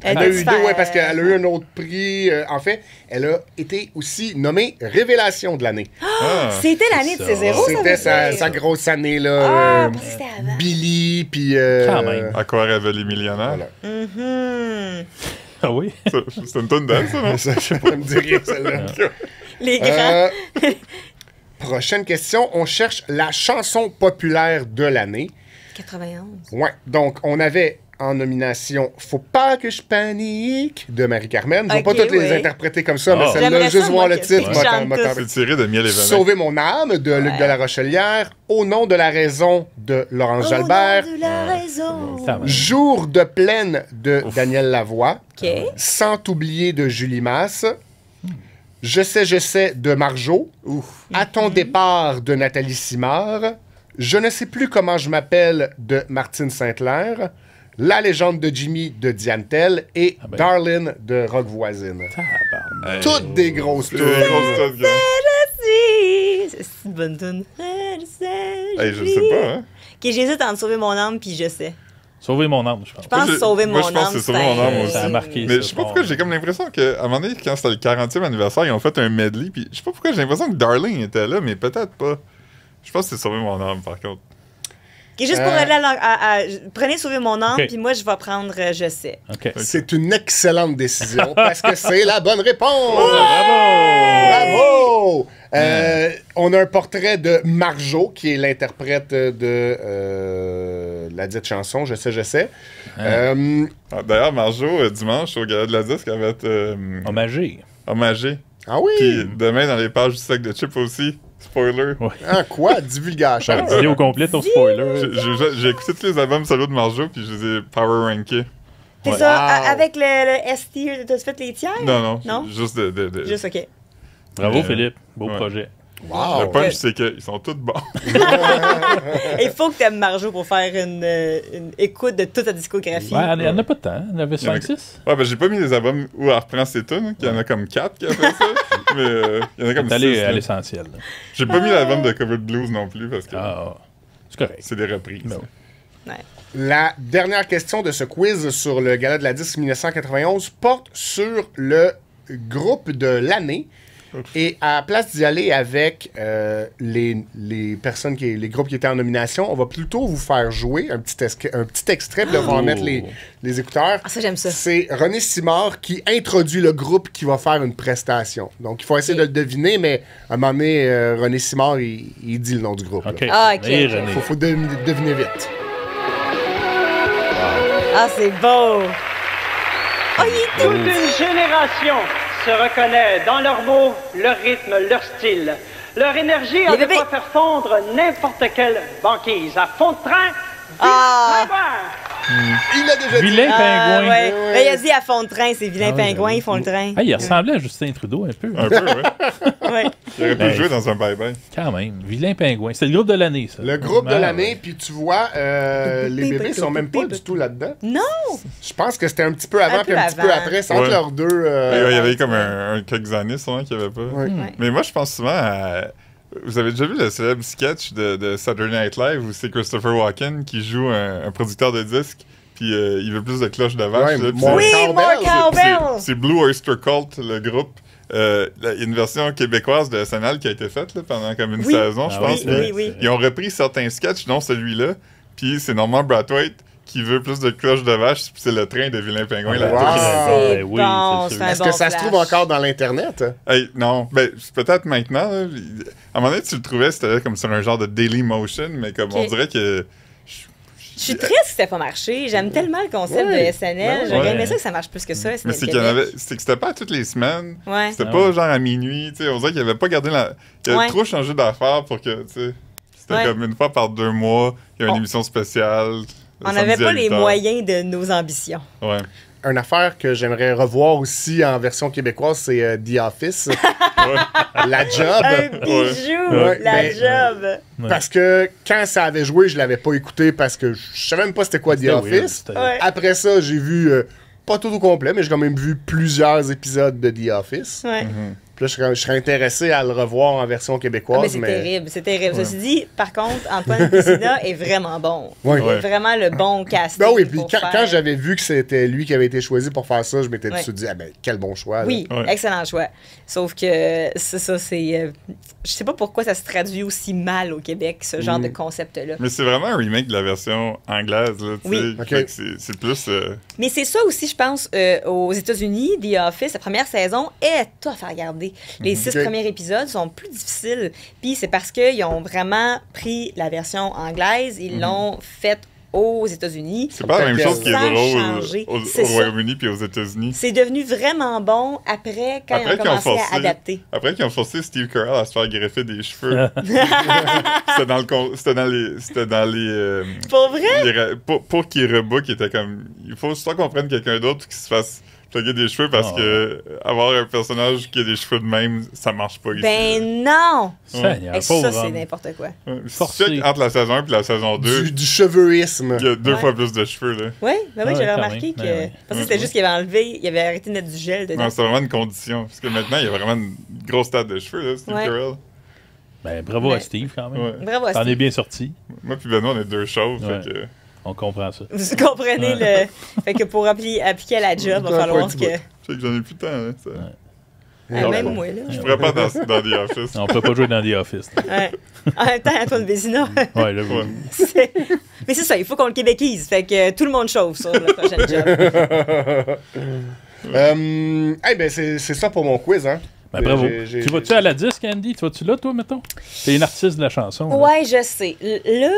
Elle a eu deux, ouais, parce qu'elle a eu un autre prix. En fait, elle a été aussi nommée Révélation de l'année. Ah. C'était l'année de ça. ses zéros, ça C'était veut sa dire. grosse année, là. Ah, parce que c'était avant. Billy, puis... Quand même. À quoi rêvent les millionnaires? Voilà. Mhm. Ah oui? C'est une tonne d'elle, ça, non? Ça, je sais pas me dire rien, celle-là. Les grands. Prochaine question. On cherche la chanson populaire de l'année. 91. Ouais. Donc, on avait en nomination Faut pas que je panique de Marie-Carmen. Je vais pas Ok, toutes les ouais. interpréter comme ça, mais Ah. celle-là, J'aimerais juste ça, voir moi, le que titre. tu m'a- chantes m'a- tout. C'est tiré de Miel et Venin. Sauver mon âme de Luc Ouais. de la Rochelière. Au nom de la raison de Laurence Jalbert. Oh, de la raison. Ça va. Jour de plaine de Daniel Lavoie. OK. Sans oublier de Julie Masse. Je sais de Marjo. À ton départ de Nathalie Simard. Je ne sais plus comment je m'appelle de Martine Saint-Clair. La légende de Jimmy de Diane Tell et Ah ben. Darlene de Rock Voisine. Tabarnak. Toutes des grosses C'est tunes. une grosse tonne, gars. C'est une bonne tune. Hey, je sais pas, hein? Ok, j'hésite entre sauver mon âme puis je sais. Sauver mon âme, je pense. Je pense Moi, sauver moi, mon je pense âme. que c'est sauver mon âme un- aussi. Ça a marqué. Mais ça, je sais pas fort. pourquoi j'ai comme l'impression qu'à un moment donné, quand c'était le 40e anniversaire, ils ont fait un medley. Puis je sais pas pourquoi j'ai l'impression que Darling était là, mais peut-être pas. Je pense que c'est sauver mon âme, par contre. Ok, juste pour aller prenez sauver mon âme, Ok. puis moi je vais prendre je sais. OK. C'est une excellente décision parce que c'est la bonne réponse. Bravo! Bravo! On a un portrait de Marjo, qui est l'interprète de la dite chanson, je sais. Ah, d'ailleurs, Marjo, dimanche, au Gala de la Disque, elle va être Hommagé. hommagée. Ah oui? Puis demain, dans les pages du sac de chips aussi. Spoiler. Ah, quoi? Divulgation? Dis au complet ton spoiler. J'ai écouté tous les albums solo de Marjo, puis je les ai power rankés. C'est Ouais. ça, Wow. avec le S-tier, t'as fait les tiers? Non, Non? juste de... Juste ok. Bravo, Euh, Philippe. Beau ouais. projet. Wow! Le punch, c'est qu'ils sont tous bons. Il faut que t'aimes Marjo pour faire une écoute de toute ta discographie. Ouais, il n'y en a pas de temps. Il y en avait Il y en a 5-6. Ouais, ben j'ai pas mis les albums où elle reprend ses tunes, qu'il y en a comme 4 qui a fait ça. Mais il y en a comme T'es 6. allé à l'essentiel. là. J'ai pas mis l'album de Covered Blues non plus parce que Ah, c'est correct. c'est des reprises. Non. Ouais. La dernière question de ce quiz sur le Gala de la Disque 1991 porte sur le groupe de l'année. Et à la place d'y aller avec les personnes, les groupes qui étaient en nomination, on va plutôt vous faire jouer un petit extrait, puis là, on va en mettre les écouteurs. Ah, ça, j'aime ça. C'est René Simard qui introduit le groupe qui va faire une prestation. Donc, il faut essayer de le deviner, mais à un moment donné, René Simard, il dit le nom du groupe. là. OK. Ah, ok, Et ok. René. Faut deviner vite. Ah, c'est beau! Oh, il est tout! Toute une génération se reconnaît dans leurs mots, leur rythme, leur style. Leur énergie a Les de bébés. quoi faire fondre n'importe quelle banquise. À fond de train, Ah! Il a déjà dit. Vilain Ah, pingouin. ouais. Là, il a dit à fond de train, c'est vilain Ah, pingouin, j'avoue. ils font le train. Ah, il ressemblait à Justin Trudeau un peu. Un peu, ouais. Ouais. Il aurait pu Ben, jouer dans un bye-bye. Quand même. Vilain pingouin. C'est le groupe de l'année, ça. Le groupe de Ah, l'année, ouais. puis tu vois, les bébés sont même pas du tout là-dedans. Non! Je pense que c'était un petit peu avant Un puis peu un petit peu avant. après. C'est entre Ouais. leurs deux. Il y avait comme quelques années, sûrement, qu'il n'y avait pas. Ouais. Ouais. Mais moi, je pense souvent à. Vous avez déjà vu le célèbre sketch de Saturday Night Live où c'est Christopher Walken qui joue un producteur de disques, puis il veut plus de cloches de vache. Ouais, là, puis moi- Oui, Cowbell, Mark c'est- Cowbell! C'est Blue Oyster Cult, le groupe. Il y a une version québécoise de SNL qui a été faite là, pendant comme une Oui. saison, je Ah pense. oui, oui, oui. Ils ont repris certains sketchs, dont celui-là, puis c'est Norman Brathwaite qui veut plus de cloches de vache, puis c'est le train de Vilain Pingouin. la Wow. tour. C'est Ben oui, bon, c'est sûr. c'est un Est-ce bon que ça se flash. trouve encore dans l'Internet? Hey, non, ben, c'est peut-être maintenant. Là. À un moment donné, tu le trouvais, c'était comme sur un genre de Daily Motion, mais comme on Ok. dirait que. Je suis triste que ça n'ait pas marché. J'aime tellement le concept Ouais. de SNL. J'aurais Ouais. aimé ça que ça marche plus que ça, SNL Mais c'est qu'il y en Québec. avait. C'est que c'était pas toutes les semaines. Ouais. C'était Ah pas ouais. genre à minuit. Tu sais, on dirait qu'il avait pas gardé la. Il avait Ouais. trop changé d'affaires pour que. Tu sais, c'était Ouais. comme une fois par 2 mois, il y a une On- émission spéciale. le On n'avait samedi à pas les 8 heures. moyens de nos ambitions. Ouais. Une affaire que j'aimerais revoir aussi en version québécoise, c'est The Office. La Job. Un bijou, Ouais. la Ben, job. Ouais. Parce que quand ça avait joué, je l'avais pas écouté parce que je savais même pas c'était quoi The C'était weird, Office. c'était- Ouais. Après ça, j'ai vu, pas tout au complet, mais j'ai quand même vu plusieurs épisodes de The Office. Ouais. Puis là, je serais intéressé à le revoir en version québécoise. Ah, mais c'est terrible, c'est terrible. Ceci dit, par contre, Antoine Vézina est vraiment bon. Oui. Il est vraiment le bon casting. Ben oui, puis pour quand faire- j'avais vu que c'était lui qui avait été choisi pour faire ça, je m'étais Ouais. tout dit, ah ben, quel bon choix. là. Oui, Ouais. excellent choix. Sauf que c'est ça, c'est. Je sais pas pourquoi ça se traduit aussi mal au Québec, ce genre de concept-là. Mais c'est vraiment un remake de la version anglaise, là, tu Oui. sais. Ok. Fait que c'est plus... Mais c'est ça aussi, je pense, aux États-Unis, The Office, la première saison est tough à regarder. Les 6 Ok. premiers épisodes sont plus difficiles. Puis c'est parce qu'ils ont vraiment pris la version anglaise, ils l'ont faite aux États-Unis. C'est pas la même Sans chose qui est drôle changer. au C'est ça. Royaume-uni puis aux États-Unis. C'est devenu vraiment bon après, quand ils ont commencé à adapter. Après qu'ils ont forcé Steve Carell à se faire greffer des cheveux. C'était dans les Pour vrai? pour qu'il rebook, il était comme il faut soit qu'on prenne quelqu'un d'autre qui se fasse plugger des cheveux parce Ah. que avoir un personnage qui a des cheveux de même, ça marche pas ici. Ben non! Seigneur, Et ça, pauvre c'est homme. n'importe quoi. Ouais. forcé. Si tu check entre la saison 1 et la saison 2, Du cheveuisme. il y a 2 Ouais. fois plus de cheveux là. Oui, ben oui, Ouais, j'avais quand remarqué même. que. Ouais, ouais. Parce que c'était juste qu'il avait enlevé, il avait arrêté de mettre du gel dedans. Non, c'est vraiment une condition parce que maintenant il y a vraiment une grosse tête de cheveux là, Steve Ouais. Carell. Ben, bravo Ouais. à Steve, quand même. Ouais. Bravo à T'en Steve. es bien sorti. Moi puis Benoît on est deux chauves, Ouais. fait que On comprend ça. Vous comprenez le. Fait que pour appliquer à la job, il va Encore falloir un petit que. je sais que j'en ai plus de temps là. Ça. Ah, même moi, là. Je pourrais pas dans The Office. On peut pas jouer dans The Office. Ouais. En même temps, Antoine Vézina. Ouais, là, Ouais. Mais c'est ça, il faut qu'on le québéquise. Fait que tout le monde chauffe sur le prochain job. Eh ben, c'est ça pour mon quiz, hein. Ben, bravo. J'ai- Tu vas-tu à la disque, Andy? Tu vas-tu là, toi, mettons? T'es une artiste de la chanson. là. Ouais, je sais. Là,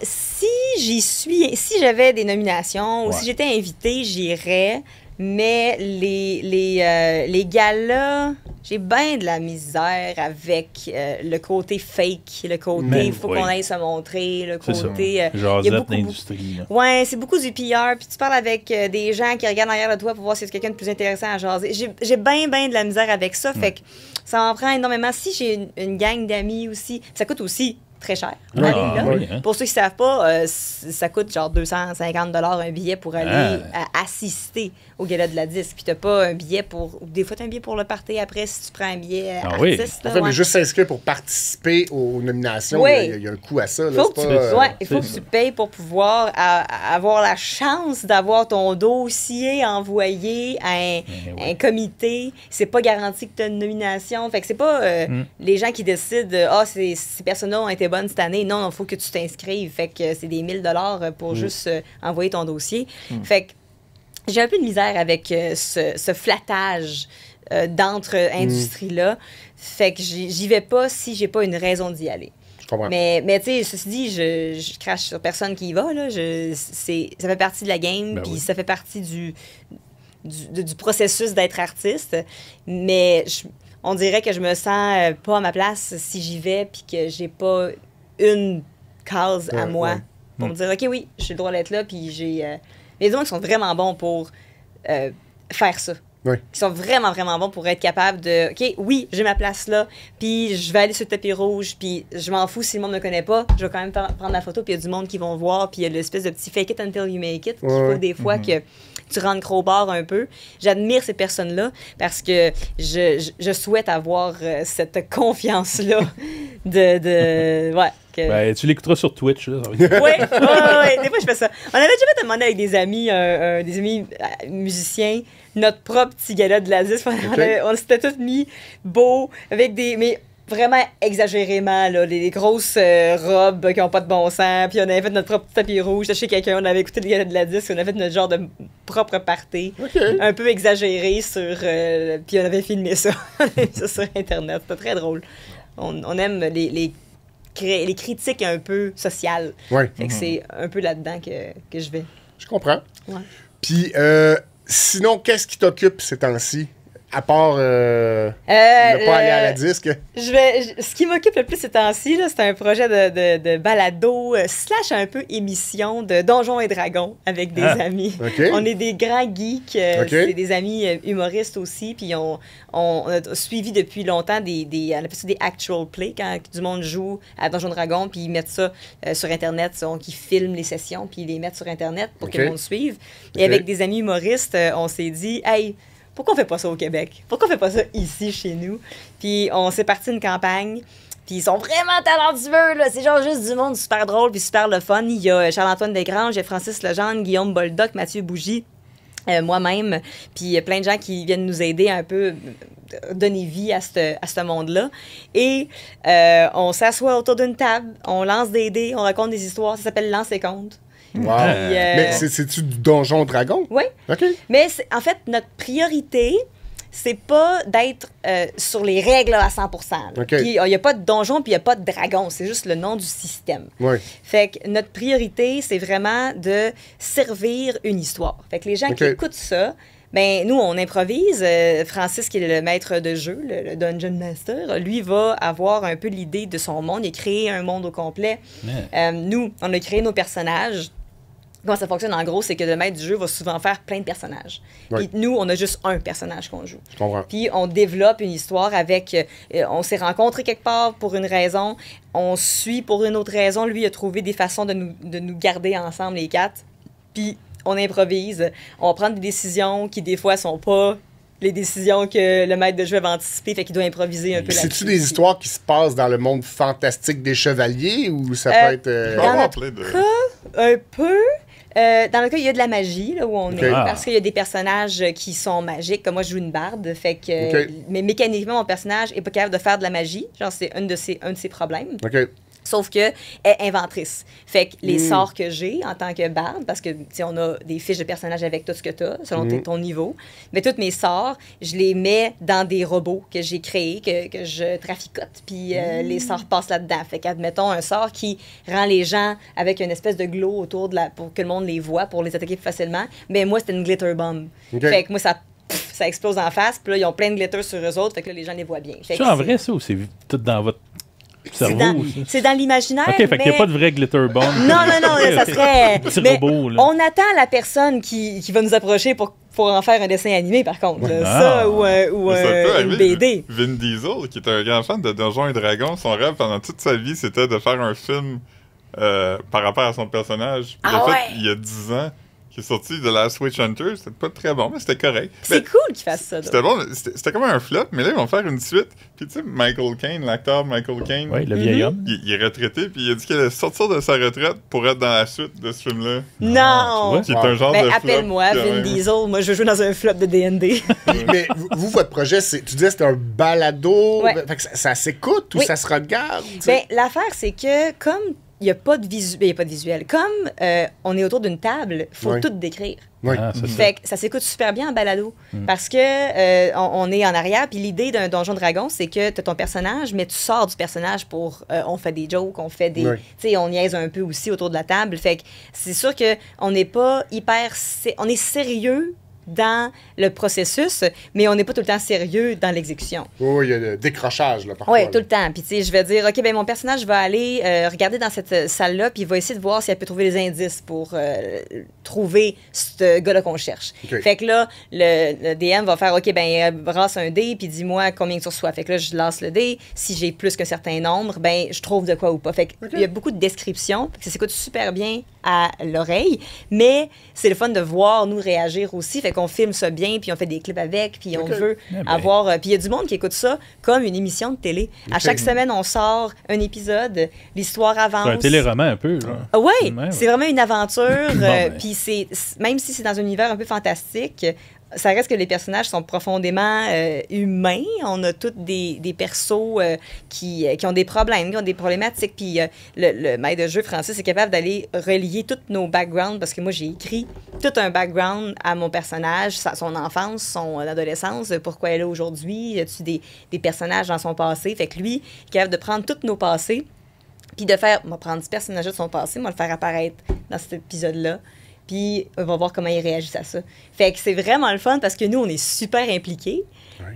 si j'avais des nominations ou Ouais. si j'étais invitée, j'irais. Mais les galas, j'ai bien de la misère avec le côté fake, le côté Ben il faut oui. qu'on aille se montrer, le C'est ça. côté. il y a Jasette beaucoup, d'industrie. là. Ouais, c'est beaucoup du PR, puis tu parles avec des gens qui regardent derrière de toi pour voir si c'est quelqu'un de plus intéressant à jaser. J'ai bien de la misère avec ça, fait que ça m'en prend énormément. Si j'ai une gang d'amis aussi, ça coûte aussi très cher. Ah, aller là. oui, hein. Pour ceux qui ne savent pas, ça coûte genre 250 $ un billet pour aller assister au gala de la disque. Puis t'as pas un billet pour... Des fois, t'as un billet pour le party après si tu prends un billet Ah oui. artiste. En là, fait, ouais. mais juste s'inscrire pour participer aux nominations, Oui. il y a un coût à ça. Là, Faut que c'est tu, pas, ouais, il faut c'est que ça. tu payes pour pouvoir avoir la chance d'avoir ton dossier envoyé à oui. un comité. C'est pas garanti que tu as une nomination. Fait que c'est pas les gens qui décident ces personnes-là ont été bonnes cette année. Non, il faut que tu t'inscrives. Fait que c'est des 1000 $ pour juste envoyer ton dossier. Fait que j'ai un peu de misère avec ce flattage d'entre-industrie-là. Fait que j'y vais pas si j'ai pas une raison d'y aller. Je comprends. Mais tu sais, ceci dit, je crache sur personne qui y va. Là. Ça fait partie de la game, Ben puis oui. ça fait partie du processus d'être artiste. Mais on dirait que je me sens pas à ma place si j'y vais, puis que j'ai pas une case à Ouais, moi ouais. pour me dire, OK, oui, j'ai le droit d'être là, puis j'ai... les gens qui sont vraiment bons pour faire ça. Oui. Qui sont vraiment, vraiment bons pour être capables de, OK, oui, j'ai ma place là, puis je vais aller sur le tapis rouge, puis je m'en fous si le monde ne me connaît pas, je vais quand même prendre la photo, puis il y a du monde qui vont voir, puis il y a l'espèce de petit fake it until you make it, qu'il Ouais. faut des fois que tu rentres crowbar un peu. J'admire ces personnes-là parce que je souhaite avoir cette confiance-là ouais. Ben, tu l'écouteras sur Twitch. Là, ça va être- Ouais, des fois je fais ça. On avait déjà fait demander avec des amis musiciens notre propre petit gala de la disque. On s'était tous mis beaux avec mais vraiment exagérément, là, les grosses robes qui n'ont pas de bon sens. Puis on avait fait notre propre tapis rouge. Chez quelqu'un, on avait écouté le gala de la disque. On avait fait notre genre de propre party. OK. Un peu exagéré sur... puis on avait filmé ça. On avait mis ça sur Internet. C'était très drôle. On aime les critiques un peu sociales. Ouais. Fait que c'est un peu là-dedans que je vais. Je comprends. Ouais. Puis, sinon, qu'est-ce qui t'occupe ces temps-ci? À part ne pas aller à la disque? Ce qui m'occupe le plus ces temps-ci, là, c'est un projet de balado slash un peu émission de Donjons et Dragons avec des amis. OK. On est des grands geeks, OK. c'est des amis humoristes aussi, puis on a suivi depuis longtemps on appelle ça des actual plays, quand du monde joue à Donjons et Dragons, puis ils mettent ça sur Internet, ils filment les sessions, puis ils les mettent sur Internet pour que OK. le monde suive. OK. Et avec des amis humoristes, on s'est dit, hey, pourquoi on fait pas ça au Québec? Pourquoi on fait pas ça ici, chez nous? Puis on s'est parti une campagne. Puis ils sont vraiment talentueux, là. C'est genre juste du monde super drôle puis super le fun. Il y a Charles-Antoine Desgranges, il y a Francis Legendre, Guillaume Boldoc, Mathieu Bougie, moi-même. Puis il y a plein de gens qui viennent nous aider un peu, donner vie à ce monde-là. Et on s'assoit autour d'une table, on lance des dés, on raconte des histoires. Ça s'appelle Lance et compte. Wow. Puis, Mais c'est-tu du Donjon Dragon? Oui. OK. Mais en fait, notre priorité, c'est pas d'être sur les règles à 100%. OK. Puis il n'y a pas de donjon, puis il n'y a pas de dragon. C'est juste le nom du système. Oui. Fait que notre priorité, c'est vraiment de servir une histoire. Fait que les gens OK. qui écoutent ça, ben nous, on improvise. Francis, qui est le maître de jeu, le Dungeon Master, lui va avoir un peu l'idée de son monde. Il a créé un monde au complet. Yeah. Nous, on a créé nos personnages. Comment ça fonctionne, en gros, c'est que le maître du jeu va souvent faire plein de personnages. Oui. Puis nous, on a juste un personnage qu'on joue. Je comprends. Puis on développe une histoire avec... on s'est rencontrés quelque part pour une raison, on suit pour une autre raison. Lui, il a trouvé des façons de nous garder ensemble, les quatre. Puis on improvise, on prend des décisions qui, des fois, sont pas les décisions que le maître de jeu avait anticipées, fait qu'il doit improviser un peu là-dessus. C'est-tu des histoires qui se passent dans le monde fantastique des chevaliers ou ça peut être... Il va y Dans avoir notre plein de... Un peu. Dans le cas, il y a de la magie, là, où on OK. est, Ah. parce qu'il y a des personnages qui sont magiques. Comme moi, je joue une barde, fait que... OK. Mais mécaniquement, mon personnage est pas capable de faire de la magie. Genre, c'est un de ses problèmes. OK. Sauf que elle est inventrice. Fait que les sorts que j'ai en tant que barde, parce que, tu sais, on a des fiches de personnages avec tout ce que tu as, selon ton niveau, mais tous mes sorts, je les mets dans des robots que j'ai créés, que je traficote, puis les sorts passent là-dedans. Fait qu'admettons un sort qui rend les gens avec une espèce de glow autour pour que le monde les voit, pour les attaquer plus facilement, mais moi, c'était une glitter bomb. OK. Fait que moi, ça explose en face, puis là, ils ont plein de glitter sur eux autres, fait que là, les gens les voient bien. Fait C'est que en vrai, ça, ou c'est tout dans votre cerveau? c'est dans l'imaginaire. OK, fait qu'il n'y a mais- pas de vrai glitter bomb. Non, ça serait. Petit Mais robot, là. on attend la personne qui va nous approcher pour en faire un dessin animé, par contre. Là. Ah. Ça, ou Mais ça peut une arriver. BD. Vin Diesel, qui est un grand fan de Donjons et Dragons, son rêve pendant toute sa vie, c'était de faire un film par rapport à son personnage. Puis Ah il l'a ouais? fait il y a 10 ans, qui est sorti de la Switch Hunter. C'était pas très bon, mais c'était correct. C'est Mais cool qu'ils fassent ça. C'était bon, c'était comme un flop, mais là, ils vont faire une suite. Puis tu sais, Michael Caine, l'acteur Michael Caine, Oui, le vieil homme. il est retraité, puis il a dit qu'il allait sortir de sa retraite pour être dans la suite de ce film-là. Non! vois? Qui est un genre de Ben, flop. appelle-moi quand Vin même. Diesel. Moi, je veux jouer dans un flop de D&D. Mais vous, votre projet, tu disais que c'était un balado. Ouais. Fait que ça s'écoute ou Oui. ça se regarde? tu sais? Ben, l'affaire, c'est que comme il n'y a pas de visuel, comme on est autour d'une table, il faut Oui. tout décrire. Oui. Ah, c'est ça. Fait que ça s'écoute super bien en balado. Parce que on est en arrière. Puis l'idée d'un Donjon Dragon, c'est que tu as ton personnage, mais tu sors du personnage pour. On fait des jokes, on fait des. Oui. Tu sais, on niaise un peu aussi autour de la table. Fait que c'est sûr qu'on n'est pas hyper. On est sérieux dans le processus, mais on n'est pas tout le temps sérieux dans l'exécution. Oui, il y a le décrochage, là, parfois. Oui, là. tout le temps. Puis, tu sais, je vais dire, OK, ben mon personnage va aller regarder dans cette salle-là, puis il va essayer de voir si elle peut trouver des indices pour trouver ce gars-là qu'on cherche. OK. Fait que là, le DM va faire, OK, ben brasse un dé, puis dis-moi combien que tu reçois. Fait que là, je lance le dé. Si j'ai plus qu'un certain nombre, ben je trouve de quoi ou pas. Fait qu'il y a beaucoup de descriptions. Fait que ça s'écoute super bien à l'oreille, mais c'est le fun de voir nous réagir aussi. Fait qu'on filme ça bien, puis on fait des clips avec, puis on OK. veut Eh ben. avoir... puis il y a du monde qui écoute ça comme une émission de télé. À chaque semaine, on sort un épisode, l'histoire avance. C'est un téléroman un peu, là. Ah ouais, Ouais, c'est vraiment une aventure. ben. Puis même si c'est dans un univers un peu fantastique, ça reste que les personnages sont profondément humains. On a tous des persos qui ont des problèmes, qui ont des problématiques. Puis le maître de jeu, Francis, est capable d'aller relier tous nos backgrounds, parce que moi, j'ai écrit tout un background à mon personnage, son enfance, son adolescence, pourquoi elle est là aujourd'hui, y a-tu des personnages dans son passé. Fait que lui, il est capable de prendre tous nos passés, puis de faire, on va prendre ce personnage de son passé, on va le faire apparaître dans cet épisode-là. Puis on va voir comment ils réagissent à ça. Fait que c'est vraiment le fun parce que nous, on est super impliqués.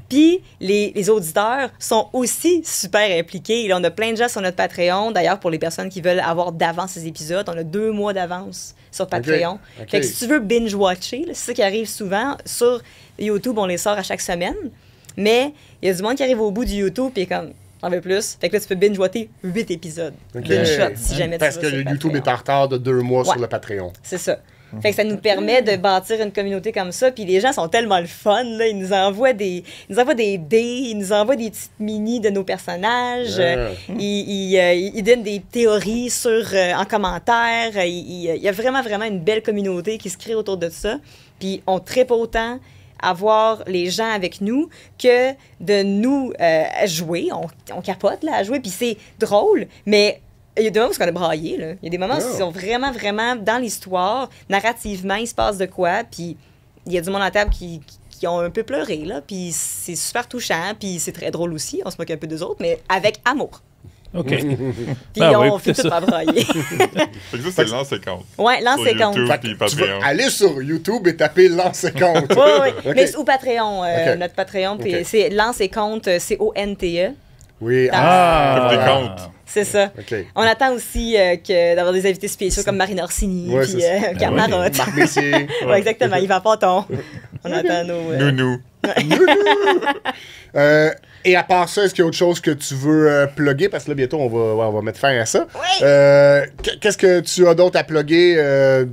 Puis les auditeurs sont aussi super impliqués. Là, on a plein de gens sur notre Patreon. D'ailleurs, pour les personnes qui veulent avoir d'avance ces épisodes, on a 2 mois d'avance sur Patreon. OK. Fait que si tu veux binge-watcher, là, c'est ça qui arrive souvent. Sur YouTube, on les sort à chaque semaine. Mais il y a du monde qui arrive au bout du YouTube et comme... J'en veux plus. Fait que là, tu peux binge-watcher 8 épisodes OK. d'une shot si jamais Parce tu que vas le sur YouTube Patreon. est en retard de 2 mois Ouais. sur le Patreon. C'est ça. Fait que ça nous permet de bâtir une communauté comme ça. Puis les gens sont tellement le fun, là. Ils nous envoient des dés, ils nous envoient des petites mini de nos personnages. Ils donnent des théories en commentaire. Il y a vraiment, vraiment une belle communauté qui se crée autour de ça. Puis on tripe autant à voir les gens avec nous que de nous jouer. On capote là, à jouer, puis c'est drôle, mais il y a des moments où on a braillé. Là. Il y a des moments qui sont vraiment, vraiment dans l'histoire. Narrativement, il se passe de quoi, puis il y a du monde à table qui ont un peu pleuré, là, puis c'est super touchant, puis c'est très drôle aussi. On se moque un peu d'eux autres, mais avec amour. OK. Puis on fait tout par brailler. Fait que ça, c'est Lance et Compte. Ouais, Lance et Compte. YouTube, puis Tu vas Patreon. aller sur YouTube et taper Lance et Compte. Oui. Ok. Mais ou Patreon, Ok. notre Patreon, puis Ok. c'est Lance et Compte, CONTE. Oui. Coupe des comptes. C'est ça. OK. On attend aussi d'avoir des invités spéciaux comme Marine Orsini, Ouais, puis c'est ça. Pierre Ah ouais. Marotte. Marc Messier. Ouais, exactement. Il va pas ton. On attend nos. Nounou. Et à part ça, est-ce qu'il y a autre chose que tu veux plugger? Parce que là, bientôt, on va mettre fin à ça. Oui. Qu'est-ce que tu as d'autre à plugger?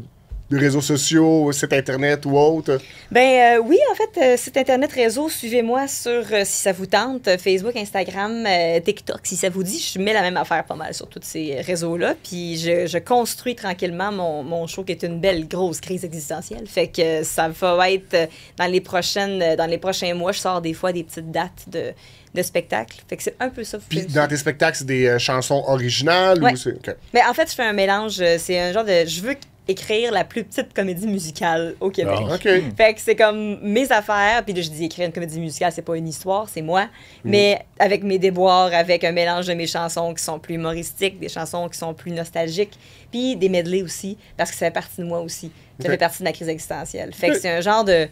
Des réseaux sociaux, site internet ou autre? Oui, en fait, site internet, réseau, suivez-moi sur, si ça vous tente, Facebook, Instagram, TikTok, si ça vous dit. Je mets la même affaire pas mal sur tous ces réseaux-là. Puis je construis tranquillement mon show qui est une belle grosse crise existentielle. Fait que ça va être dans les prochains mois, je sors des fois des petites dates de spectacles. Fait que c'est un peu ça. Puis dans tes spectacles, c'est des chansons originales? Ouais. Ou c'est... OK. Mais en fait, je fais un mélange. C'est un genre de. Je veux écrire la plus petite comédie musicale au Québec. Ah. OK. Fait que c'est comme mes affaires, puis là, je dis écrire une comédie musicale, c'est pas une histoire, c'est moi, mais avec mes déboires, avec un mélange de mes chansons qui sont plus humoristiques, des chansons qui sont plus nostalgiques, puis des medleys aussi, parce que ça fait partie de moi aussi. Ça Ok. fait partie de ma crise existentielle. Fait que c'est un genre de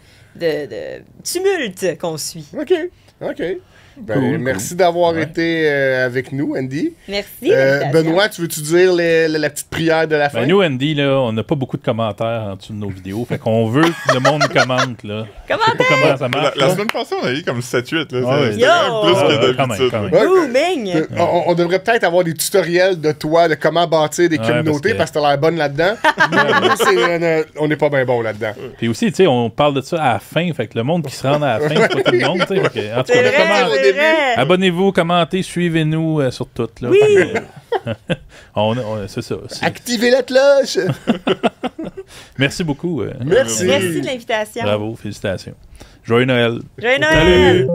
tumulte qu'on suit. OK. Cool. Merci d'avoir Ouais. été avec nous, Andy. Merci. l'invitation. Benoît, tu veux-tu dire la petite prière de la fin? Ben, nous, Andy, là, on n'a pas beaucoup de commentaires en dessous de nos vidéos. Fait qu'on veut que le monde commente, là. Comment Je sais pas comment ça marche. La là. semaine passée, on a eu comme 7-8. Là. Ah ouais. C'était quand même plus Yo! que Quand même, d'habitude. quand même. Ouais. Booming! On devrait peut-être avoir des tutoriels de toi, de comment bâtir des Ouais, communautés, parce que t'as l'air bonne là-dedans. Nous, on n'est pas bien bon là-dedans. Puis aussi, tu sais, on parle de ça à la fin. Fait que le monde qui se rend à la fin, c'est pas tout le monde, tu sais. Fait que, en tout C'est cas, vrai, comment- c'est vrai. abonnez-vous, commentez, suivez-nous sur tout. Là. Oui. C'est ça. Activez la cloche! Merci beaucoup. Merci! Merci de l'invitation. Bravo, félicitations. Joyeux Noël. Joyeux Noël! Salut!